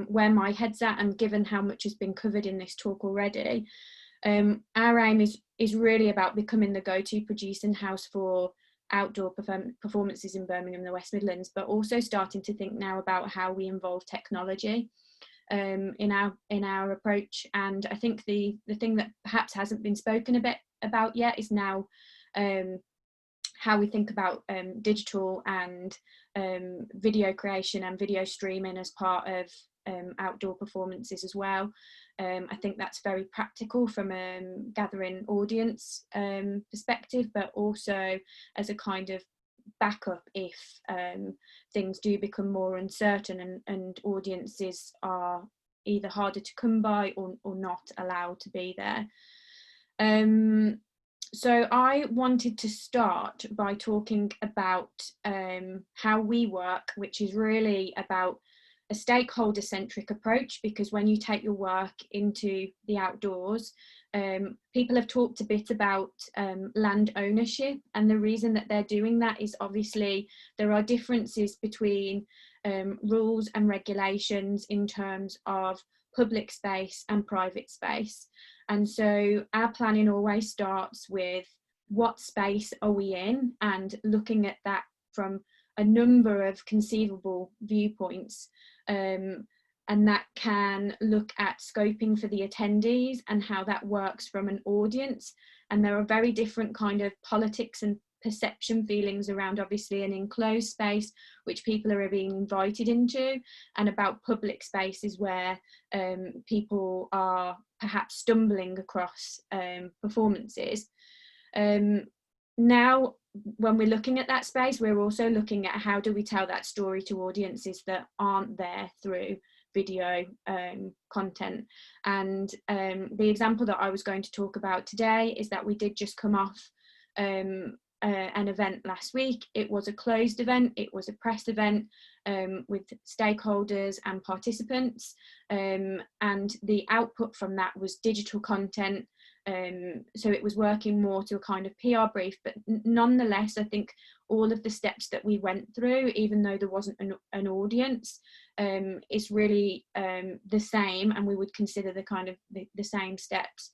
where my head's at, and given how much has been covered in this talk already, our aim is really about becoming the go-to producing house for outdoor performances in Birmingham and the West Midlands, but also starting to think now about how we involve technology. in our approach. And I think the thing that perhaps hasn't been spoken a bit about yet is now how we think about digital and video creation and video streaming as part of outdoor performances as well. I think that's very practical from a gathering audience perspective, but also as a kind of backup if things do become more uncertain and audiences are either harder to come by or not allowed to be there. So I wanted to start by talking about how we work, which is really about a stakeholder-centric approach, because when you take your work into the outdoors, people have talked a bit about land ownership, and the reason that they're doing that is obviously there are differences between rules and regulations in terms of public space and private space. And so our planning always starts with what space are we in, and looking at that from a number of conceivable viewpoints. And that can look at scoping for the attendees and how that works from an audience. And there are very different kind of politics and perception feelings around obviously an enclosed space which people are being invited into, and about public spaces where people are perhaps stumbling across performances. Now when we're looking at that space, we're also looking at how do we tell that story to audiences that aren't there through video content. And the example that I was going to talk about today is that we did just come off an event last week. It was a closed event, it was a press event with stakeholders and participants, and the output from that was digital content. So it was working more to a kind of PR brief, but nonetheless I think all of the steps that we went through, even though there wasn't an audience, is really the same, and we would consider the kind of the same steps.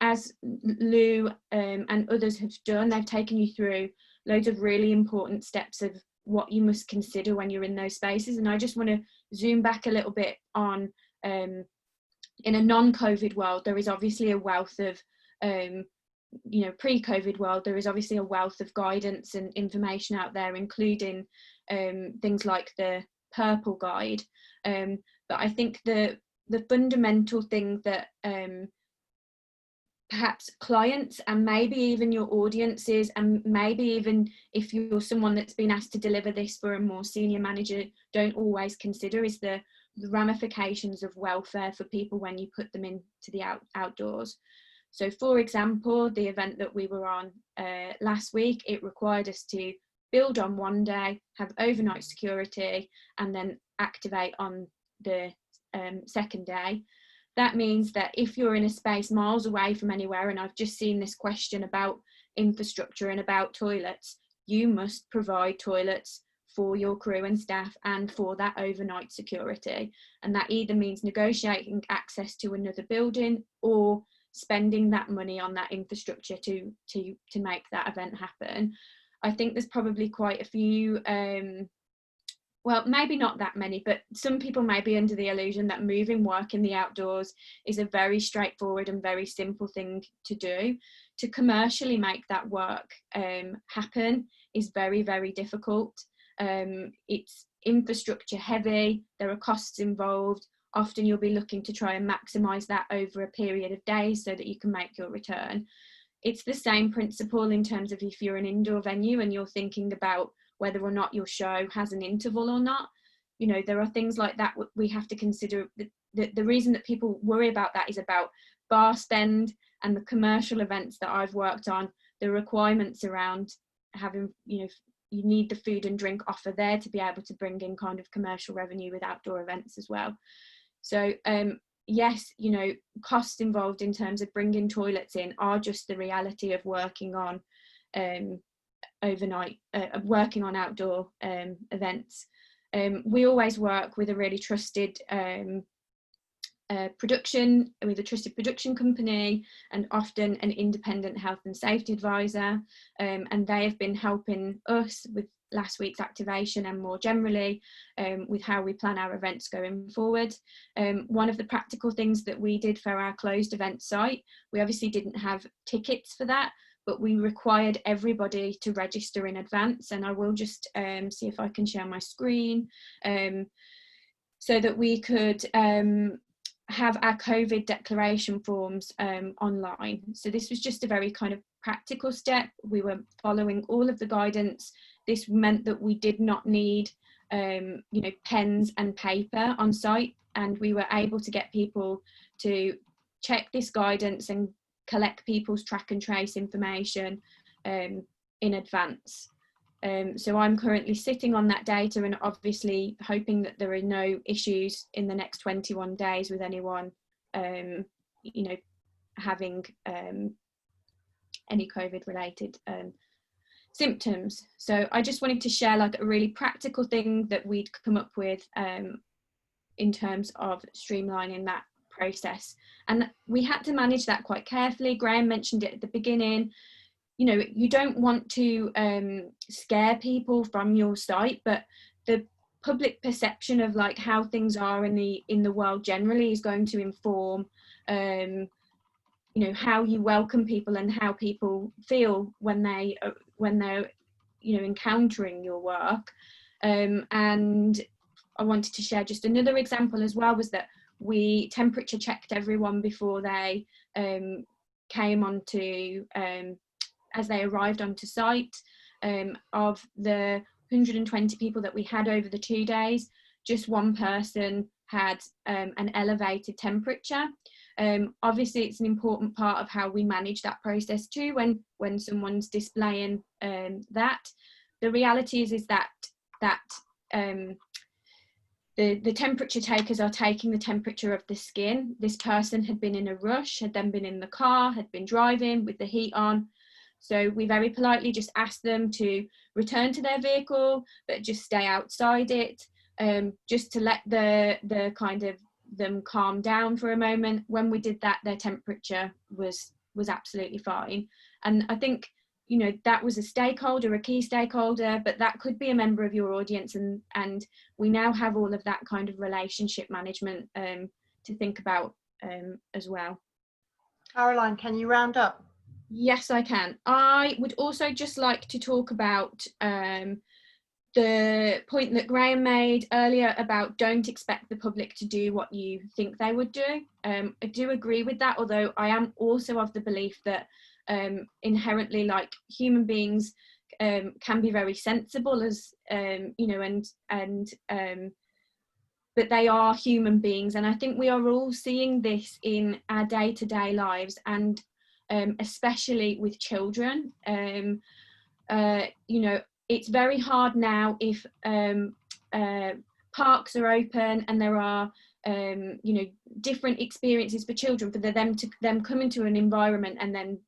As Lou and others have done, they've taken you through loads of really important steps of what you must consider when you're in those spaces. And I just want to zoom back a little bit on, in a non-COVID world, there is obviously a wealth of, pre-COVID world, there is obviously a wealth of guidance and information out there, including things like the Purple Guide. But I think the fundamental thing that perhaps clients and maybe even your audiences, and maybe even if you're someone that's been asked to deliver this for a more senior manager, don't always consider is the ramifications of welfare for people when you put them into the outdoors. So for example, the event that we were on last week, it required us to build on one day, have overnight security, and then activate on the second day. That means that if you're in a space miles away from anywhere, and I've just seen this question about infrastructure and about toilets, you must provide toilets for your crew and staff and for that overnight security. And that either means negotiating access to another building or spending that money on that infrastructure to make that event happen. I think there's probably quite a few, well, maybe not that many, but some people may be under the illusion that moving work in the outdoors is a very straightforward and very simple thing to do. To commercially make that work happen is very, very difficult. It's infrastructure heavy, there are costs involved. Often you'll be looking to try and maximise that over a period of days so that you can make your return. It's the same principle in terms of if you're an indoor venue and you're thinking about whether or not your show has an interval or not. You know, there are things like that we have to consider. The reason that people worry about that is about bar spend and the commercial events that I've worked on, the requirements around having, you need the food and drink offer there to be able to bring in kind of commercial revenue with outdoor events as well. So yes, costs involved in terms of bringing toilets in are just the reality of working on overnight, working on outdoor events. We always work with a really trusted production company, and often an independent health and safety advisor, and they have been helping us with last week's activation and more generally with how we plan our events going forward. One of the practical things that we did for our closed event site, we obviously didn't have tickets for that, but we required everybody to register in advance. And I will just see if I can share my screen so that we could have our COVID declaration forms online. So this was just a very kind of practical step. We were following all of the guidance. This meant that we did not need pens and paper on site, and we were able to get people to check this guidance and collect people's track and trace information in advance. So I'm currently sitting on that data and obviously hoping that there are no issues in the next 21 days with anyone, having any COVID related symptoms. So I just wanted to share like a really practical thing that we'd come up with in terms of streamlining that process. And we had to manage that quite carefully. Graham mentioned it at the beginning. You know, you don't want to scare people from your site, but the public perception of like how things are in the world generally is going to inform how you welcome people and how people feel when they're encountering your work. And I wanted to share just another example as well, was that we temperature checked everyone before they came onto as they arrived onto site. Of the 120 people that we had over the 2 days, just one person had an elevated temperature. Obviously it's an important part of how we manage that process too when someone's displaying that. The reality is that the temperature takers are taking the temperature of the skin. This person had been in a rush, had then been in the car, had been driving with the heat on. So we very politely just asked them to return to their vehicle, but just stay outside it, just to let the kind of them calm down for a moment. When we did that, their temperature was absolutely fine. And I think, that was a stakeholder, a key stakeholder, but that could be a member of your audience. And we now have all of that kind of relationship management to think about as well. Caroline, can you round up? Yes, I can. I would also just like to talk about the point that Graham made earlier about don't expect the public to do what you think they would do. I do agree with that, although I am also of the belief that inherently, like, human beings can be very sensible, as but they are human beings, and I think we are all seeing this in our day-to-day lives, and especially with children. It's very hard now if parks are open and there are different experiences for children, for them come into an environment and then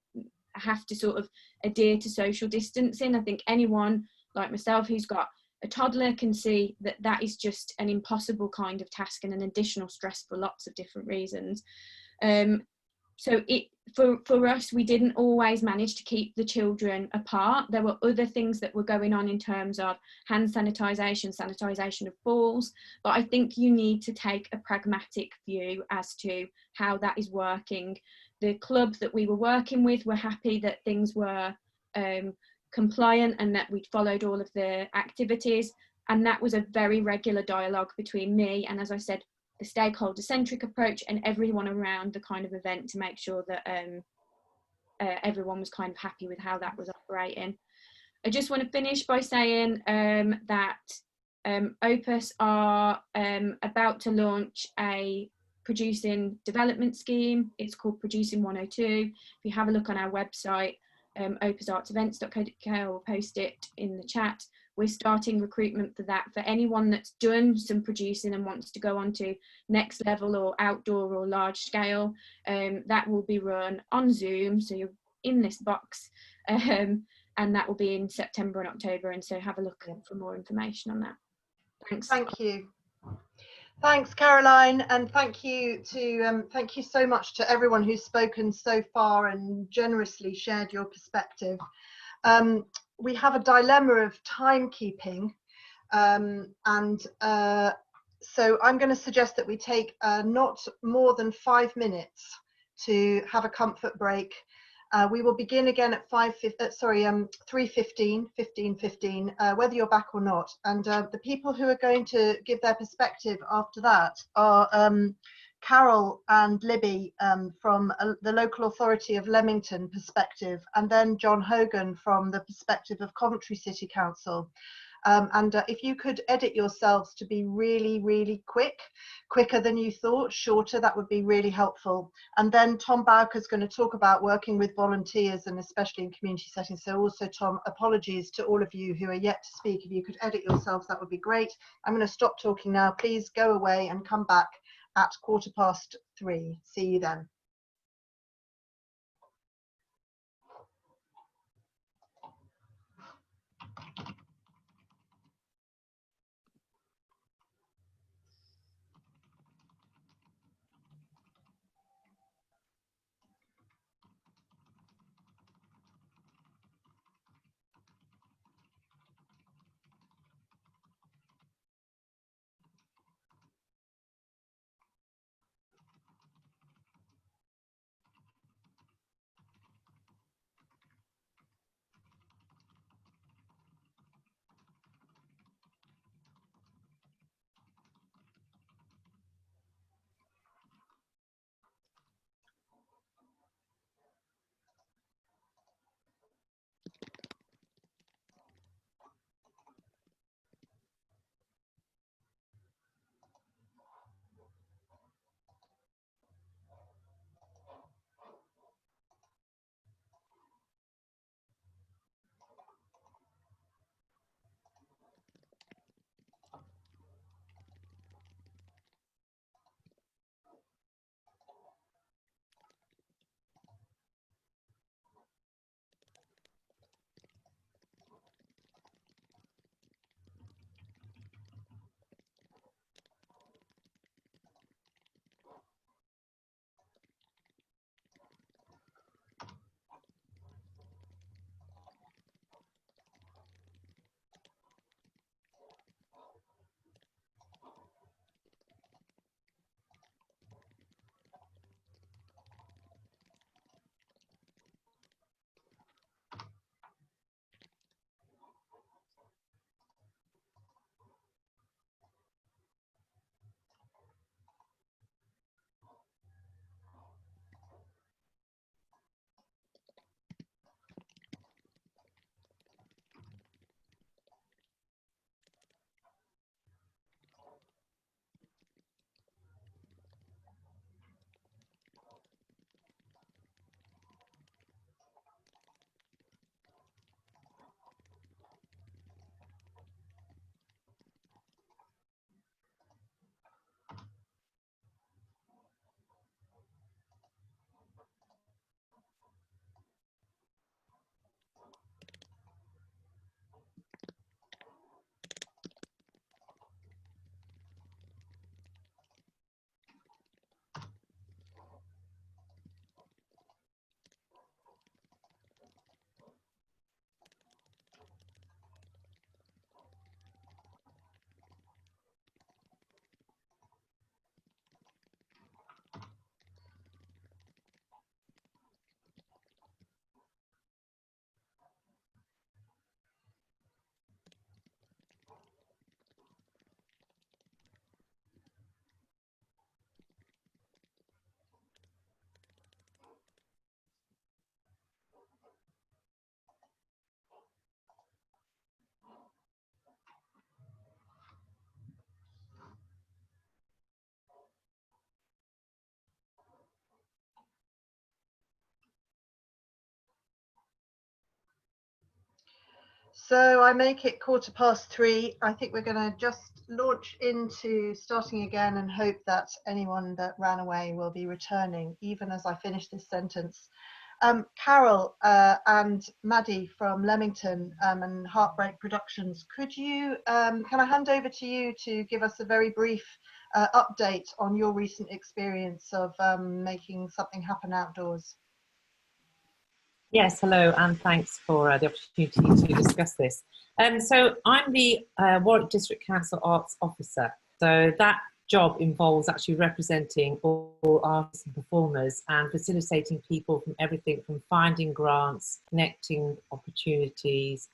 have to sort of adhere to social distancing. I think anyone like myself who's got a toddler can see that that is just an impossible kind of task and an additional stress for lots of different reasons. So for us, we didn't always manage to keep the children apart. There were other things that were going on in terms of hand sanitisation of balls, but I think you need to take a pragmatic view as to how that is working. The club that we were working with were happy that things were compliant and that we'd followed all of the activities, and that was a very regular dialogue between me and, as I said, the stakeholder-centric approach and everyone around the kind of event to make sure that everyone was kind of happy with how that was operating. I just want to finish by saying that Opus are about to launch a producing development scheme. It's called Producing 102. If you have a look on our website, opusartsevents.co.uk, I will post it in the chat. We're starting recruitment for that. For anyone that's done some producing and wants to go on to next level or outdoor or large scale, that will be run on Zoom. So you're in this box, and that will be in September and October. And so have a look for more information on that. Thanks. Thank you. Thanks, Caroline, and thank you so much to everyone who's spoken so far and generously shared your perspective. we have a dilemma of timekeeping, so I'm going to suggest that we take not more than 5 minutes to have a comfort break. We will begin again at 3:15, whether you're back or not. And the people who are going to give their perspective after that are Carol and Libby from the local authority of Leamington perspective, and then John Hogan from the perspective of Coventry City Council. If you could edit yourselves to be really, really quicker than you thought, shorter, that would be really helpful. And then Tom Bowker is going to talk about working with volunteers, and especially in community settings. So also, Tom, apologies to all of you who are yet to speak. If you could edit yourselves, that would be great. I'm going to stop talking now. Please go away and come back at 3:15. See you then. So I make it 3:15. I think we're going to just launch into starting again and hope that anyone that ran away will be returning, even as I finish this sentence. Carol and Maddie from Leamington and Heartbreak Productions, could you, can I hand over to you to give us a very brief update on your recent experience of making something happen outdoors? Yes, hello, and thanks for the opportunity to discuss this. So I'm the Warwick District Council Arts Officer. So that job involves actually representing all artists and performers and facilitating people from everything from finding grants, connecting opportunities,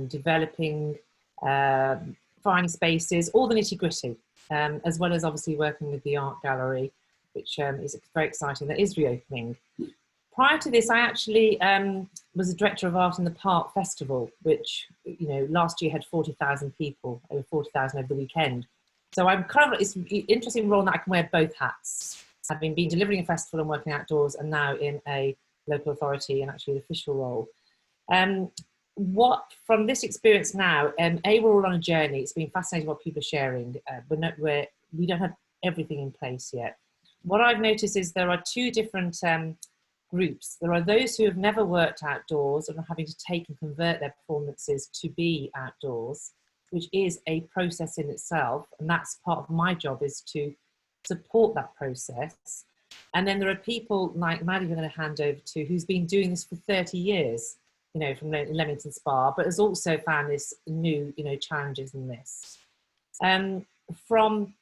developing, finding spaces, all the nitty-gritty, as well as obviously working with the art gallery, which is very exciting, that is reopening. Prior to this, I actually was a director of art in the Park Festival, which, you know, last year had 40,000 people, over 40,000 over the weekend. So I'm kind of, it's an interesting role that I can wear both hats, having been delivering a festival and working outdoors, and now in a local authority and actually an official role. What from this experience now, we're all on a journey. It's been fascinating what people are sharing. We don't have everything in place yet. What I've noticed is there are two different groups. There are those who have never worked outdoors and are having to take and convert their performances to be outdoors, which is a process in itself. And that's part of my job, is to support that process. And then there are people like Maddie we're going to hand over to, who's been doing this for 30 years, you know, from Leamington Spa, but has also found this new, you know, challenges in this. From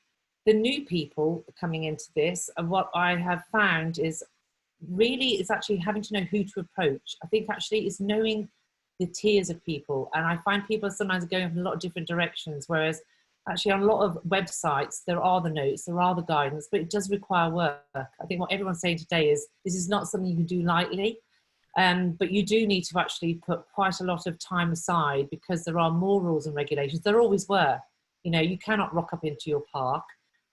the new people coming into this, and what I have found is really it's actually having to know who to approach. I think actually it's knowing the tiers of people, and I find people sometimes going in a lot of different directions, whereas actually on a lot of websites there are the notes, there are the guidance, but it does require work. I think what everyone's saying today is this is not something you can do lightly, but you do need to actually put quite a lot of time aside, because there are more rules and regulations. There always were. You know, you cannot rock up into your park.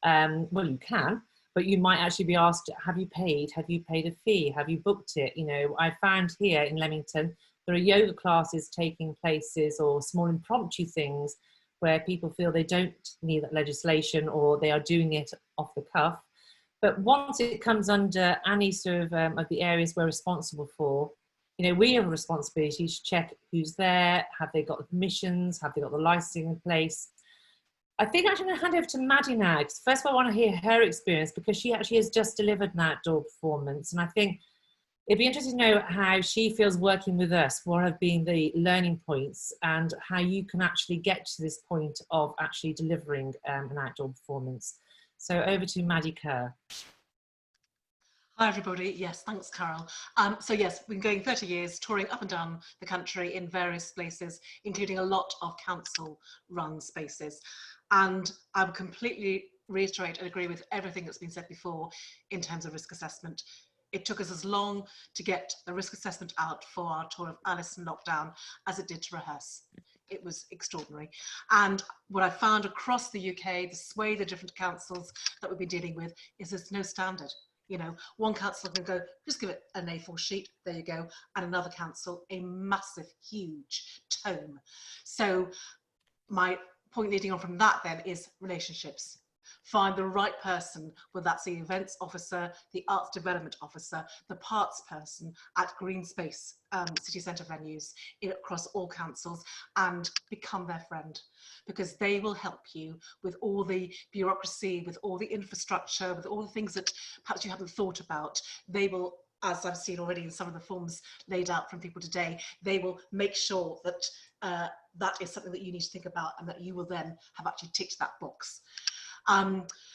Well, you can, but you might actually be asked, have you paid? Have you paid a fee? Have you booked it? You know, I found here in Leamington, there are yoga classes taking places, or small impromptu things where people feel they don't need that legislation, or they are doing it off the cuff. But once it comes under any sort of the areas we're responsible for, you know, we have a responsibility to check who's there, have they got the permissions, have they got the licensing in place. I think I'm going to hand over to Maddie now, because first of all, I want to hear her experience, because she actually has just delivered an outdoor performance. And I think it'd be interesting to know how she feels working with us, what have been the learning points, and how you can actually get to this point of actually delivering an outdoor performance. So over to Maddie Kerr. Hi everybody, yes, thanks Carol. So yes, we've been going 30 years, touring up and down the country in various places, including a lot of council run spaces. And I would completely reiterate and agree with everything that's been said before in terms of risk assessment. It took us as long to get the risk assessment out for our tour of Alice in Lockdown as it did to rehearse. It was extraordinary. And what I found across the UK, the swathe of different councils that we've been dealing with, is there's no standard. You know, one council can go, just give it an A4 sheet, there you go, and another council, a massive, huge tome. So my point leading on from that then is relationships. Find the right person, whether that's the events officer, the arts development officer, the parts person at green space city centre venues across all councils, and become their friend, because they will help you with all the bureaucracy, with all the infrastructure, with all the things that perhaps you haven't thought about. They will, as I've seen already in some of the forms laid out from people today, they will make sure that that is something that you need to think about, and that you will then have actually ticked that box.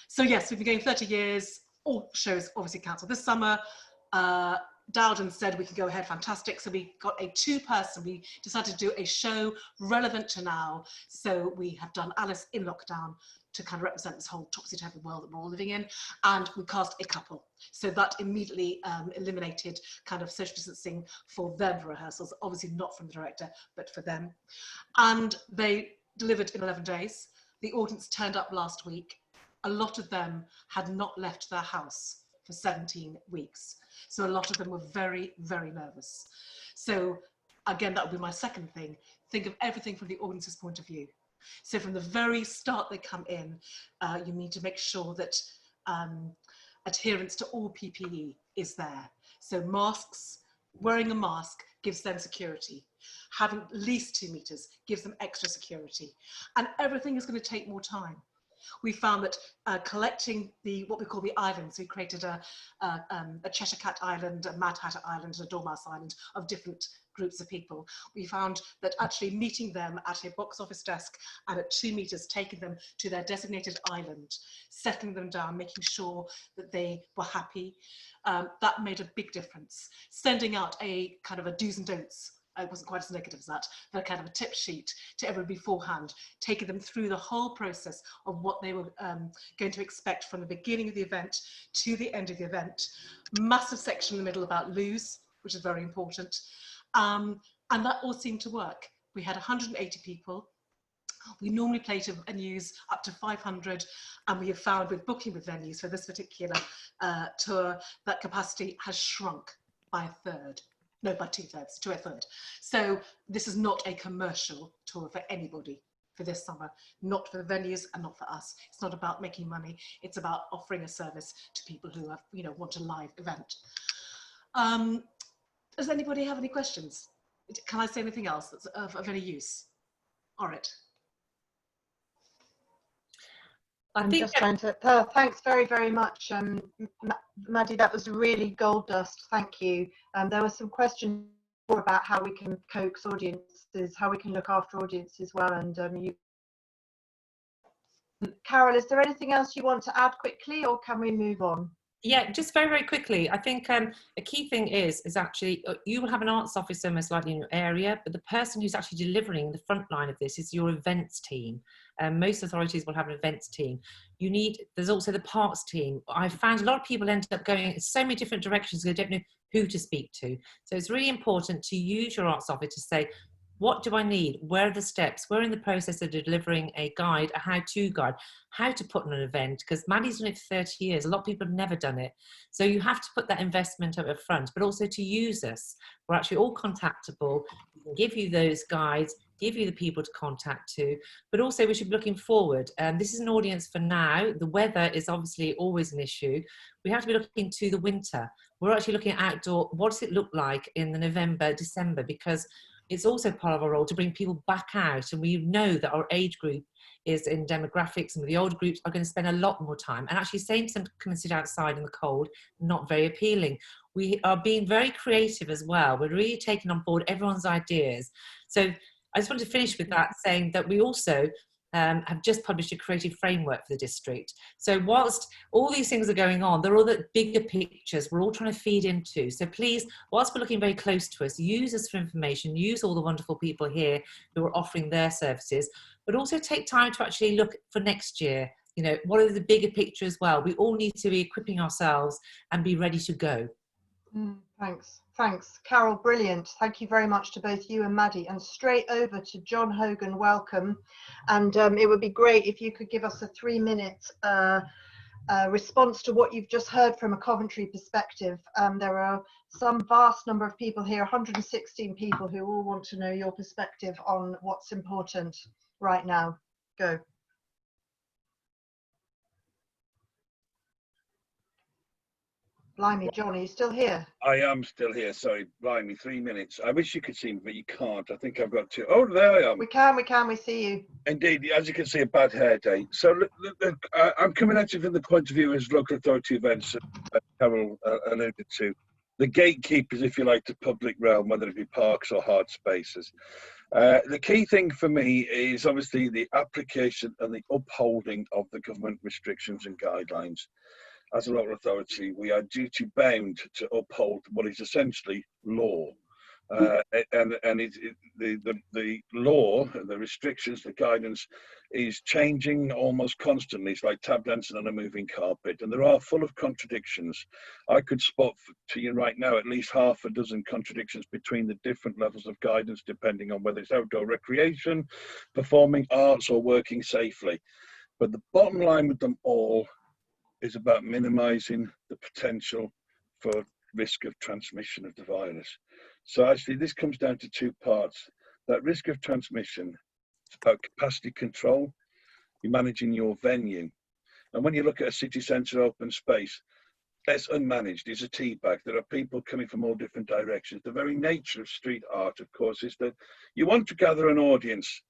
So yes, we've been going 30 years, all shows obviously cancelled this summer. Dowden said we can go ahead, fantastic. So we got a two-person, we decided to do a show relevant to now. So we have done Alice in Lockdown to kind of represent this whole topsy-turvy world that we're all living in. And we cast a couple. So that immediately eliminated kind of social distancing for them for rehearsals, obviously not from the director, but for them. And they delivered in 11 days. The audience turned up last week. A lot of them had not left their house for 17 weeks. So a lot of them were very, very nervous. So again, that would be my second thing. Think of everything from the audience's point of view. So from the very start they come in, you need to make sure that adherence to all PPE is there. So masks, wearing a mask gives them security. Having at least 2 meters gives them extra security. And everything is going to take more time. We found that collecting what we call the islands, we created a Cheshire Cat Island, a Mad Hatter Island, a Dormouse Island of different groups of people. We found that actually meeting them at a box office desk and at 2 meters, taking them to their designated island, settling them down, making sure that they were happy, that made a big difference. Sending out a kind of a do's and don'ts, it wasn't quite as negative as that, but kind of a tip sheet to everyone beforehand, taking them through the whole process of what they were going to expect from the beginning of the event to the end of the event. Massive section in the middle about loos, which is very important. And that all seemed to work. We had 180 people. We normally play to venues up to 500, and we have found with booking with venues for this particular tour that capacity has shrunk by a third. No, by 2/3 to a third. So this is not a commercial tour for anybody for this summer, not for the venues and not for us. It's not about making money. It's about offering a service to people who have, want a live event. Does anybody have any questions? Can I say anything else that's of any use? Orit. I'm just trying to, thanks very, very much, Maddie, that was really gold dust, thank you. There were some questions about how we can coax audiences, how we can look after audiences well, and Carol, is there anything else you want to add quickly, or can we move on? Yeah, just very, very quickly. I think a key thing is actually you will have an arts officer most likely in your area, but the person who's actually delivering the front line of this is your events team. Most authorities will have an events team. There's also the parks team. I found a lot of people end up going in so many different directions, they don't know who to speak to. So it's really important to use your arts officer to say, what do I need? Where are the steps? We're in the process of delivering a guide, a how-to guide, how to put on an event, because Maddie's done it for 30 years. A lot of people have never done it. So you have to put that investment up front, but also to use us. We're actually all contactable. We can give you those guides, give you the people to contact to, but also we should be looking forward. This is an audience for now. The weather is obviously always an issue. We have to be looking to the winter. We're actually looking at outdoor, what does it look like in the November, December, because it's also part of our role to bring people back out, and we know that our age group is in demographics, and the older groups are going to spend a lot more time, and actually saying to them to come and sit outside in the cold, not very appealing. We are being very creative as well. We're really taking on board everyone's ideas. So I just want to finish with that, saying that we also have just published a creative framework for the district. So whilst all these things are going on, there are all the bigger pictures we're all trying to feed into. So please, whilst we're looking very close to us, use us for information, use all the wonderful people here who are offering their services, but also take time to actually look for next year. What are the bigger picture as well? We all need to be equipping ourselves and be ready to go. Thanks, Carol, brilliant. Thank you very much to both you and Maddie. And straight over to John Hogan, welcome. And it would be great if you could give us a 3-minute response to what you've just heard from a Coventry perspective. There are some vast number of people here, 116 people, who all want to know your perspective on what's important right now. Go. Blimey, John, are you still here? I am still here. Sorry, blimey, 3 minutes. I wish you could see me, but you can't. I think I've got to. Oh, there I am. We can. We see you. Indeed, as you can see, a bad hair day. So look, I'm coming at you from the point of view as local authority events, as Carol alluded to. The gatekeepers, if you like, to public realm, whether it be parks or hard spaces. The key thing for me is obviously the application and the upholding of the government restrictions and guidelines. As a local authority, we are duty bound to uphold what is essentially law. The law, the restrictions, the guidance is changing almost constantly. It's like tap dancing on a moving carpet, and there are full of contradictions. I could spot to you right now at least half a dozen contradictions between the different levels of guidance, depending on whether it's outdoor recreation, performing arts, or working safely. But the bottom line with them all is about minimizing the potential for risk of transmission of the virus. So actually this comes down to 2 parts. That risk of transmission, it's about capacity control. You're managing your venue. And when you look at a city centre open space, that's unmanaged. It's a tea bag. There are people coming from all different directions. The very nature of street art, of course, is that you want to gather an audience,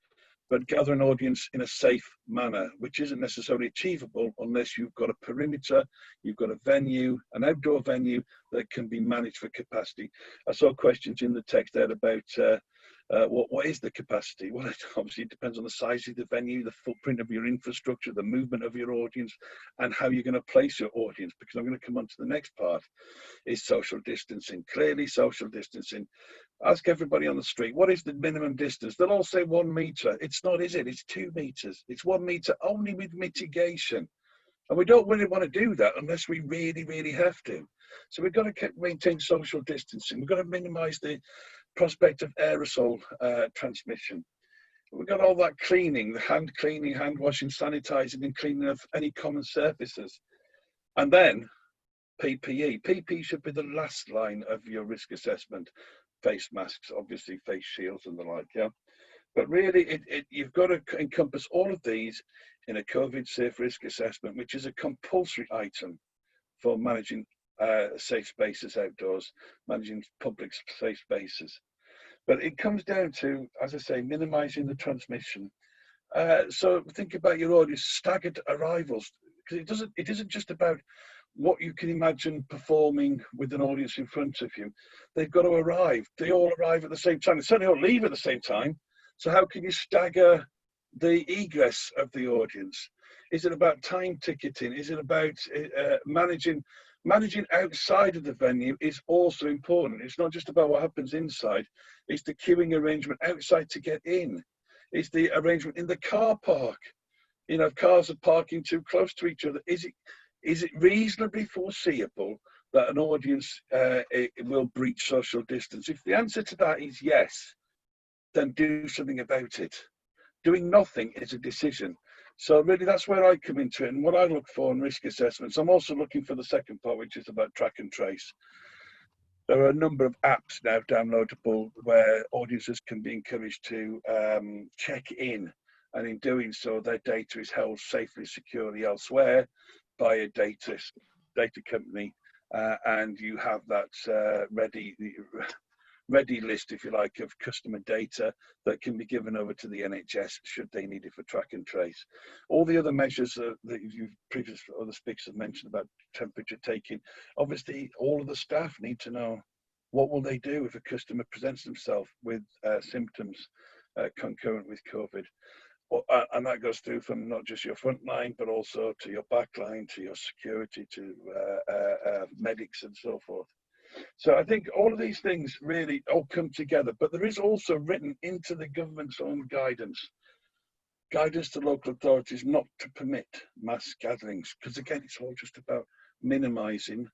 but gather an audience in a safe manner, which isn't necessarily achievable unless you've got a perimeter, you've got a venue, an outdoor venue that can be managed for capacity. I saw questions in the text there about what is the capacity? Well, it obviously depends on the size of the venue, the footprint of your infrastructure, the movement of your audience, and how you're going to place your audience, because I'm going to come on to the next part, is social distancing. Clearly, social distancing. Ask everybody on the street, what is the minimum distance? They'll all say 1 metre. It's not, is it? It's 2 metres. It's 1 metre only with mitigation. And we don't really want to do that unless we really, really have to. So we've got to maintain social distancing. We've got to minimise the prospect of aerosol transmission. We've got all that cleaning, the hand cleaning, hand washing, sanitising and cleaning of any common surfaces. And then PPE. PPE should be the last line of your risk assessment. Face masks, obviously face shields and the like, yeah. But really, you've got to encompass all of these in a COVID safe risk assessment, which is a compulsory item for managing safe spaces outdoors, managing public safe spaces. But it comes down to, as I say, minimising the transmission. So think about your audience, staggered arrivals, because it isn't just about what you can imagine performing with an audience in front of you. They've got to arrive. They all arrive at the same time. They certainly all leave at the same time. So how can you stagger the egress of the audience? Is it about time ticketing? Is it about managing outside of the venue is also important. It's not just about what happens inside. It's the queuing arrangement outside to get in. It's the arrangement in the car park. You know, if cars are parking too close to each other, is it reasonably foreseeable that an audience will breach social distance? If the answer to that is yes, then do something about it. Doing nothing is a decision. So really that's where I come into it, and what I look for in risk assessments. I'm also looking for the second part, which is about track and trace. There are a number of apps now downloadable where audiences can be encouraged to check in, and in doing so their data is held safely, securely elsewhere by a data company, and you have that ready list, if you like, of customer data that can be given over to the NHS should they need it for track and trace. All the other measures that other speakers have mentioned about temperature taking, obviously all of the staff need to know what will they do if a customer presents themselves with symptoms concurrent with COVID. And that goes through from not just your front line, but also to your back line, to your security, to medics and so forth. So I think all of these things really all come together, but there is also written into the government's own guidance to local authorities not to permit mass gatherings, because again, it's all just about minimising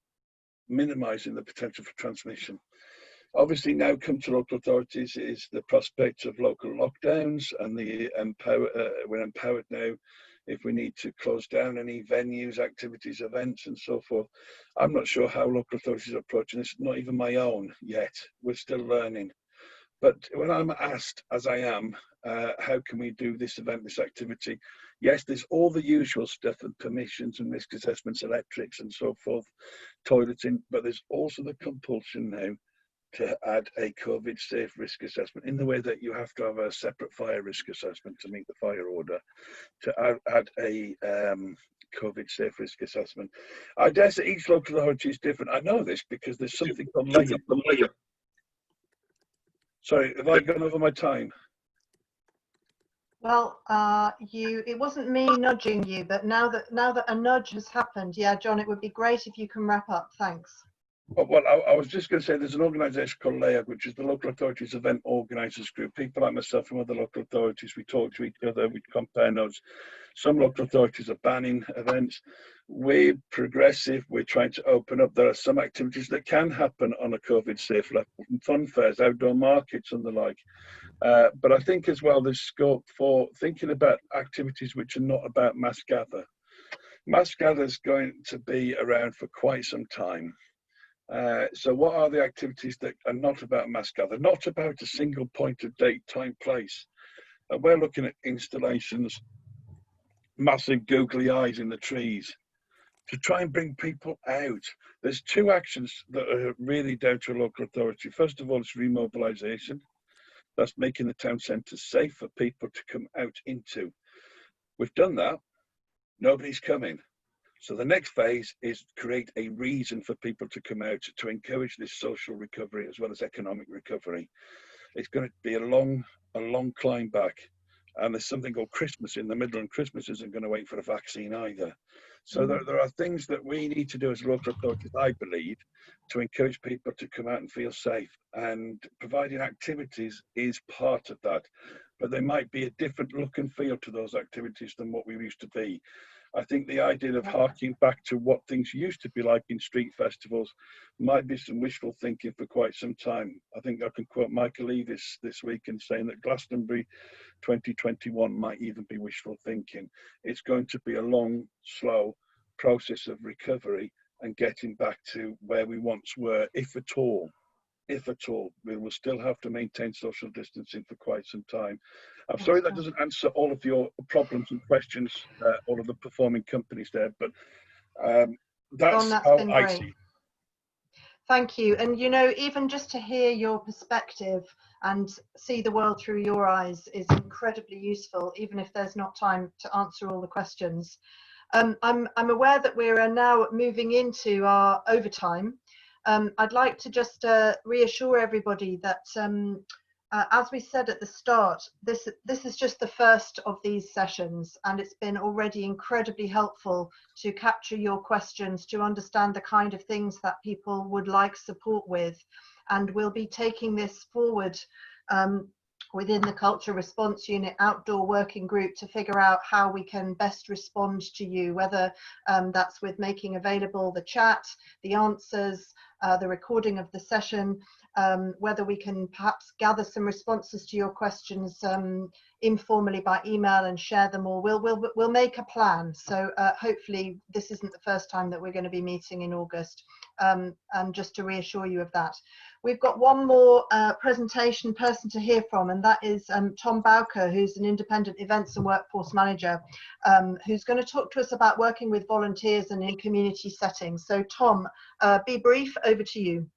the potential for transmission. Obviously now come to local authorities is the prospect of local lockdowns, and we're empowered now if we need to close down any venues, activities, events and so forth. I'm not sure how local authorities are approaching this, not even my own yet. We're still learning. But when I'm asked, as I am, how can we do this event, this activity? Yes, there's all the usual stuff and permissions and risk assessments, electrics and so forth, toileting, but there's also the compulsion now to add a COVID safe risk assessment in the way that you have to have a separate fire risk assessment to meet the fire order, to add a COVID safe risk assessment. I dare say each local authority is different. I know this because there's something called layer. Sorry, have I gone over my time? Well, it wasn't me nudging you, but now that a nudge has happened, yeah, John, it would be great if you can wrap up. Thanks. Well, I was just going to say there's an organisation called LAEG, which is the Local Authorities Event Organisers Group. People like myself from other local authorities, we talk to each other, we compare notes. Some local authorities are banning events. We're progressive, we're trying to open up. There are some activities that can happen on a COVID safe level, fun fairs, outdoor markets and the like. But I think as well there's scope for thinking about activities which are not about mass gather. Mass gather is going to be around for quite some time. So what are the activities that are not about mass gather, not about a single point of date, time, place? We're looking at installations, massive googly eyes in the trees, to try and bring people out. There's two actions that are really down to a local authority. First of all, it's remobilisation. That's making the town centre safe for people to come out into. We've done that. Nobody's coming. So the next phase is create a reason for people to come out to encourage this social recovery as well as economic recovery. It's going to be a long climb back. And there's something called Christmas in the middle, and Christmas isn't going to wait for a vaccine either. So there are things that we need to do as local authorities, I believe, to encourage people to come out and feel safe. And providing activities is part of that. But there might be a different look and feel to those activities than what we used to be. I think the idea of harking back to what things used to be like in street festivals might be some wishful thinking for quite some time. I think I can quote Michael Lee this week in saying that Glastonbury 2021 might even be wishful thinking. It's going to be a long, slow process of recovery and getting back to where we once were, if at all. If at all. We will still have to maintain social distancing for quite some time. I'm sorry that doesn't answer all of your problems and questions, all of the performing companies there, but that's how I see it. Thank you. And you know, even just to hear your perspective and see the world through your eyes is incredibly useful, even if there's not time to answer all the questions. I'm aware that we're now moving into our overtime. I'd like to just reassure everybody that as we said at the start, this is just the first of these sessions, and it's been already incredibly helpful to capture your questions, to understand the kind of things that people would like support with. And we'll be taking this forward within the Culture Response Unit Outdoor Working Group to figure out how we can best respond to you, whether that's with making available the chat, the answers, the recording of the session, whether we can perhaps gather some responses to your questions informally by email and share them all. We'll make a plan. So hopefully this isn't the first time that we're going to be meeting in August, and just to reassure you of that. We've got one more presentation person to hear from, and that is Tom Bowker, who's an independent events and workforce manager, who's going to talk to us about working with volunteers and in community settings. So Tom, be brief, over to you.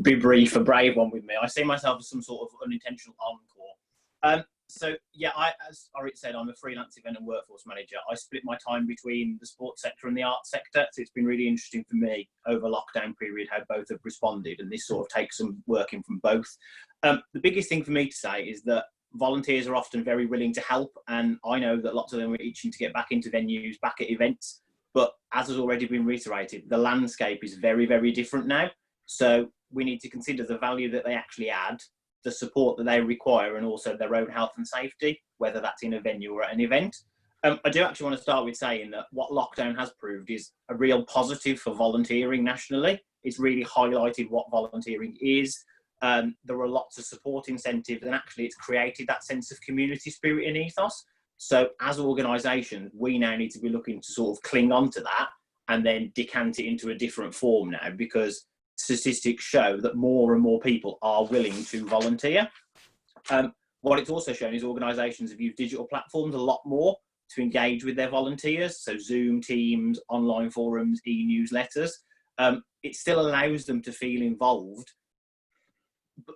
Be brief, a brave one with me. I see myself as some sort of unintentional encore. So yeah, as Orit said, I'm a freelance event and workforce manager. I split my time between the sports sector and the arts sector, so it's been really interesting for me over lockdown period how both have responded, and this sort of takes some working from both. The biggest thing for me to say is that volunteers are often very willing to help, and I know that lots of them are itching to get back into venues, back at events, but as has already been reiterated, the landscape is very, very different now. So we need to consider the value that they actually add, the support that they require, and also their own health and safety, whether that's in a venue or at an event. I do actually want to start with saying that what lockdown has proved is a real positive for volunteering nationally. It's really highlighted what volunteering is. There are lots of support incentives, and actually it's created that sense of community spirit and ethos. So as organisations, we now need to be looking to sort of cling on to that and then decant it into a different form now, because statistics show that more and more people are willing to volunteer. What it's also shown is organisations have used digital platforms a lot more to engage with their volunteers, so Zoom, Teams, online forums, e-newsletters. It still allows them to feel involved,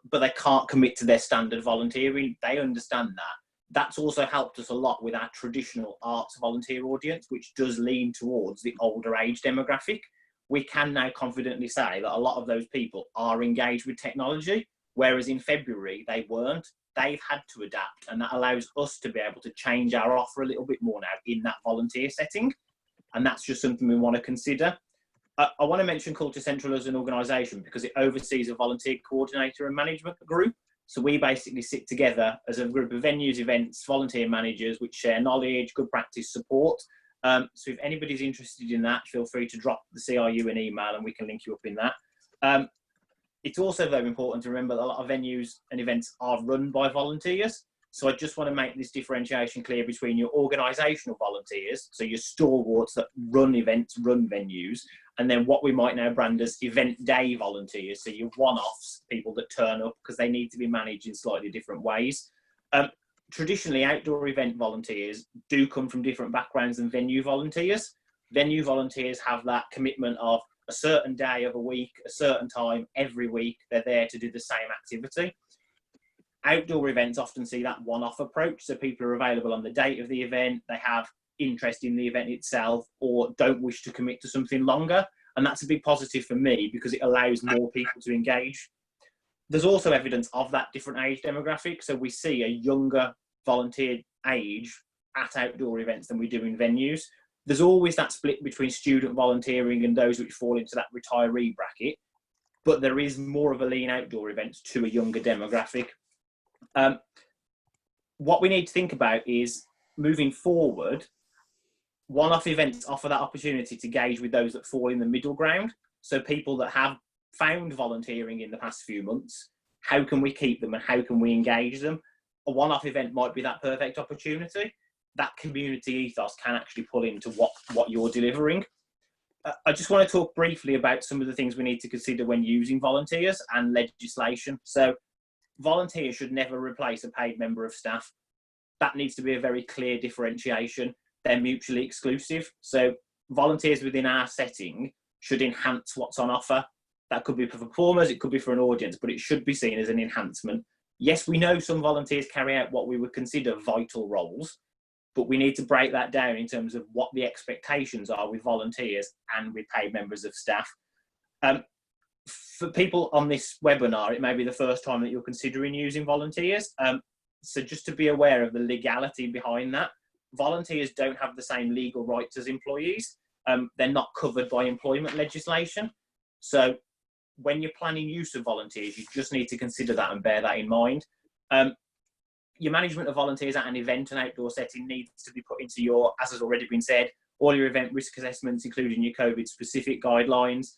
but they can't commit to their standard volunteering. They understand that. That's also helped us a lot with our traditional arts volunteer audience, which does lean towards the older age demographic. We can now confidently say that a lot of those people are engaged with technology, whereas in February they weren't. They've had to adapt, and that allows us to be able to change our offer a little bit more now in that volunteer setting, and that's just something we want to consider. I want to mention Culture Central as an organisation because it oversees a volunteer coordinator and management group. So we basically sit together as a group of venues, events, volunteer managers, which share knowledge, good practice, support. So if anybody's interested in that, feel free to drop the CRU an email and we can link you up in that. It's also very important to remember that a lot of venues and events are run by volunteers. So I just want to make this differentiation clear between your organisational volunteers, so your stalwarts that run events, run venues, and then what we might now brand as event day volunteers, so your one-offs, people that turn up because they need to be managed in slightly different ways. Traditionally, outdoor event volunteers do come from different backgrounds than venue volunteers. Venue volunteers have that commitment of a certain day of a week, a certain time, every week, they're there to do the same activity. Outdoor events often see that one-off approach, so people are available on the date of the event, they have interest in the event itself, or don't wish to commit to something longer, and that's a big positive for me because it allows more people to engage. There's also evidence of that different age demographic, so we see a younger volunteer age at outdoor events than we do in venues. There's always that split between student volunteering and those which fall into that retiree bracket, but there is more of a lean outdoor events to a younger demographic. What we need to think about is moving forward, one-off events offer that opportunity to engage with those that fall in the middle ground. So people that have found volunteering in the past few months, how can we keep them and how can we engage them? A one-off event might be that perfect opportunity. That community ethos can actually pull into what you're delivering. I just want to talk briefly about some of the things we need to consider when using volunteers and legislation. So volunteers should never replace a paid member of staff. That needs to be a very clear differentiation. They're mutually exclusive. So volunteers within our setting should enhance what's on offer. That could be for performers, it could be for an audience, but it should be seen as an enhancement. Yes, we know some volunteers carry out what we would consider vital roles, but we need to break that down in terms of what the expectations are with volunteers and with paid members of staff. For people on this webinar, it may be the first time that you're considering using volunteers. So just to be aware of the legality behind that, volunteers don't have the same legal rights as employees. They're not covered by employment legislation. So when you're planning use of volunteers, you just need to consider that and bear that in mind. Your management of volunteers at an event and outdoor setting needs to be put into your, as has already been said, all your event risk assessments, including your COVID specific guidelines.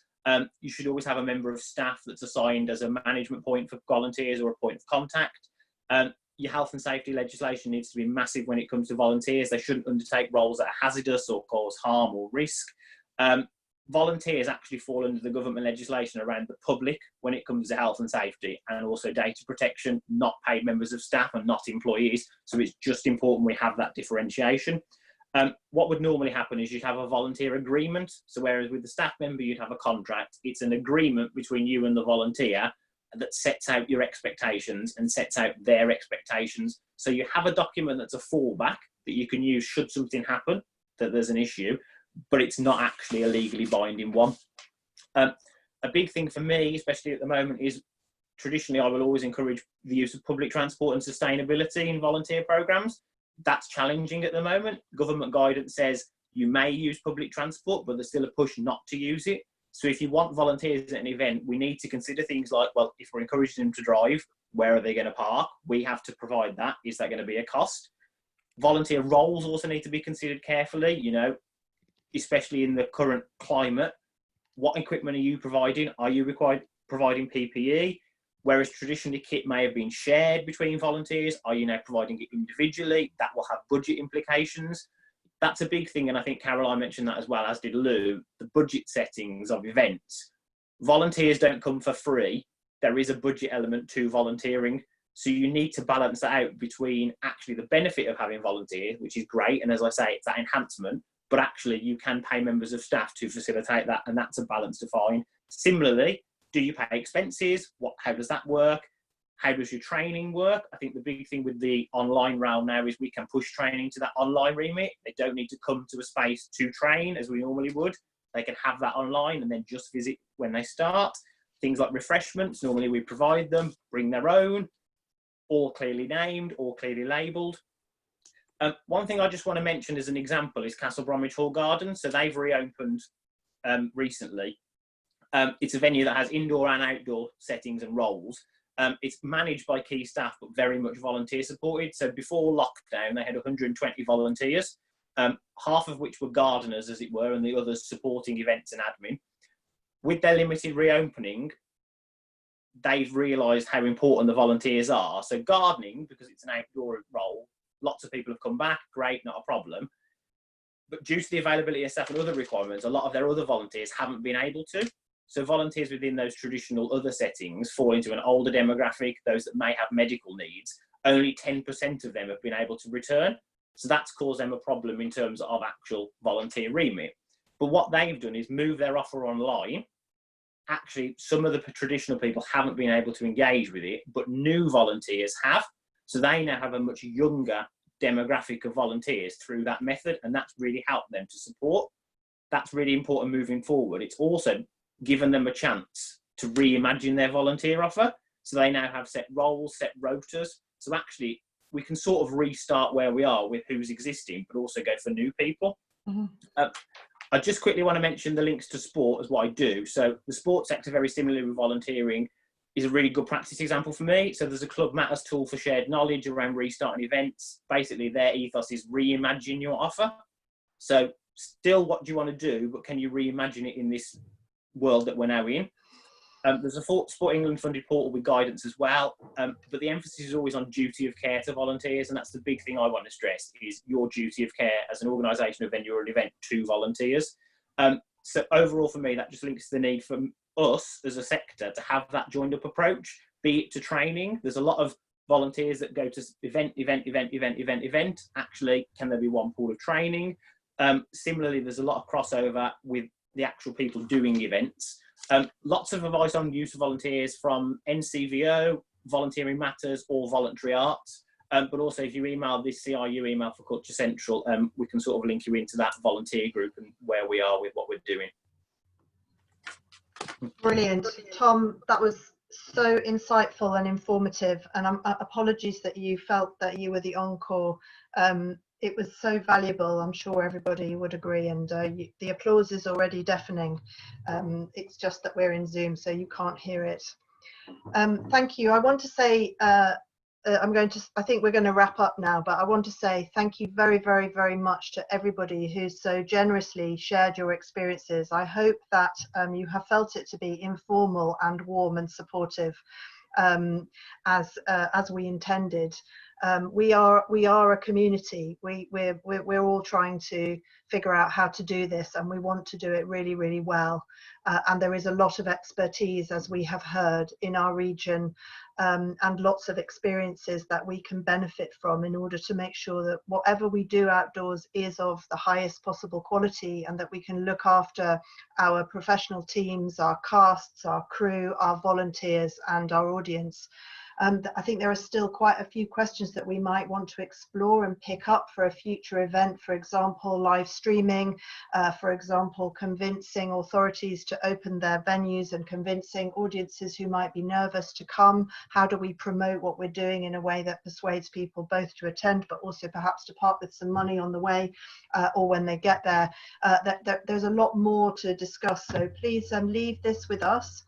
You should always have a member of staff that's assigned as a management point for volunteers or a point of contact. Your health and safety legislation needs to be massive when it comes to volunteers. They shouldn't undertake roles that are hazardous or cause harm or risk. Volunteers actually fall under the government legislation around the public when it comes to health and safety, and also data protection, not paid members of staff and not employees. So it's just important we have that differentiation. What would normally happen is you'd have a volunteer agreement. So whereas with the staff member, you'd have a contract, it's an agreement between you and the volunteer that sets out your expectations and sets out their expectations. So you have a document that's a fallback that you can use should something happen, that there's an issue, but it's not actually a legally binding one. A big thing for me, especially at the moment, is traditionally I will always encourage the use of public transport and sustainability in volunteer programs. That's challenging at the moment. Government guidance says you may use public transport, but there's still a push not to use it. So if you want volunteers at an event, we need to consider things like, well, if we're encouraging them to drive, where are they going to park? We have to provide that. Is that going to be a cost? Volunteer roles also need to be considered carefully, you know, especially in the current climate. What equipment are you providing? Are you providing PPE? Whereas traditionally kit may have been shared between volunteers, are you now providing it individually? That will have budget implications. That's a big thing, and I think Caroline mentioned that as well, as did Lou, the budget settings of events. Volunteers don't come for free. There is a budget element to volunteering. So you need to balance that out between actually the benefit of having volunteers, which is great, and as I say, it's that enhancement, but actually you can pay members of staff to facilitate that, and that's a balance to find. Similarly, do you pay expenses? How does that work? How does your training work? I think the big thing with the online realm now is we can push training to that online remit. They don't need to come to a space to train as we normally would. They can have that online and then just visit when they start. Things like refreshments, normally we provide them, bring their own, all clearly named, all clearly labelled. One thing I just want to mention as an example is Castle Bromwich Hall Gardens. So they've reopened recently. It's a venue that has indoor and outdoor settings and roles. It's managed by key staff, but very much volunteer supported. So before lockdown, they had 120 volunteers, half of which were gardeners, as it were, and the others supporting events and admin. With their limited reopening, they've realised how important the volunteers are. So gardening, because it's an outdoor role, lots of people have come back, great, not a problem. But due to the availability of staff and other requirements, a lot of their other volunteers haven't been able to. So volunteers within those traditional other settings fall into an older demographic, those that may have medical needs. Only 10% of them have been able to return. So that's caused them a problem in terms of actual volunteer remit. But what they've done is move their offer online actually some of the traditional people haven't been able to engage with it, but new volunteers have. So they now have a much younger demographic of volunteers through that method, and that's really helped them to support. That's really important moving forward. It's also given them a chance to reimagine their volunteer offer. So they now have set roles, set rotas. So actually we can sort of restart where we are with who's existing, but also go for new people. I just quickly want to mention the links to sport as what I do. So the sports sector, very similarly with volunteering, is a really good practice example for me. So there's a Club Matters tool for shared knowledge around restarting events. Basically their ethos is reimagine your offer. So still what do you want to do, but can you reimagine it in this world that we're now in? There's a Sport England funded portal with guidance as well, but the emphasis is always on duty of care to volunteers, and that's the big thing I want to stress, is your duty of care as an organisation of an event to volunteers. So overall for me, that just links to the need for us as a sector to have that joined up approach, be it to training. There's a lot of volunteers that go to event. Actually, can there be one pool of training? Similarly, there's a lot of crossover with the actual people doing events. Lots of advice on use of volunteers from NCVO, Volunteering Matters, or Voluntary Arts. But also if you email this CRU email for Culture Central, we can sort of link you into that volunteer group and where we are with what we're doing. Brilliant. Tom, that was so insightful and informative, and apologies that you felt that you were the encore. It was so valuable. I'm sure everybody would agree, and the applause is already deafening. It's just that we're in Zoom, so you can't hear it. Thank you. I want to say, I think we're going to wrap up now, but I want to say thank you very, very, very much to everybody who's so generously shared your experiences. I hope that you have felt it to be informal and warm and supportive, as we intended. We are a community. We're all trying to figure out how to do this, and we want to do it really, really well. And there is a lot of expertise, as we have heard, in our region, and lots of experiences that we can benefit from in order to make sure that whatever we do outdoors is of the highest possible quality, and that we can look after our professional teams, our casts, our crew, our volunteers, and our audience. I think there are still quite a few questions that we might want to explore and pick up for a future event. For example, live streaming, for example, convincing authorities to open their venues and convincing audiences who might be nervous to come. How do we promote what we're doing in a way that persuades people both to attend, but also perhaps to part with some money on the way or when they get there? There's a lot more to discuss, so please leave this with us.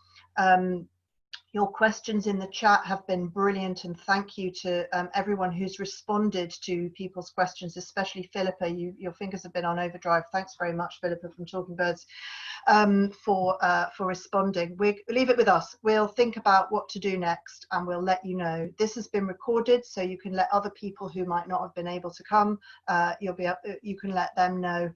Your questions in the chat have been brilliant, and thank you to everyone who's responded to people's questions, especially Philippa. Your fingers have been on overdrive. Thanks very much, Philippa from Talking Birds, for responding. Leave it with us. We'll think about what to do next, and we'll let you know. This has been recorded, so you can let other people who might not have been able to come. You can let them know.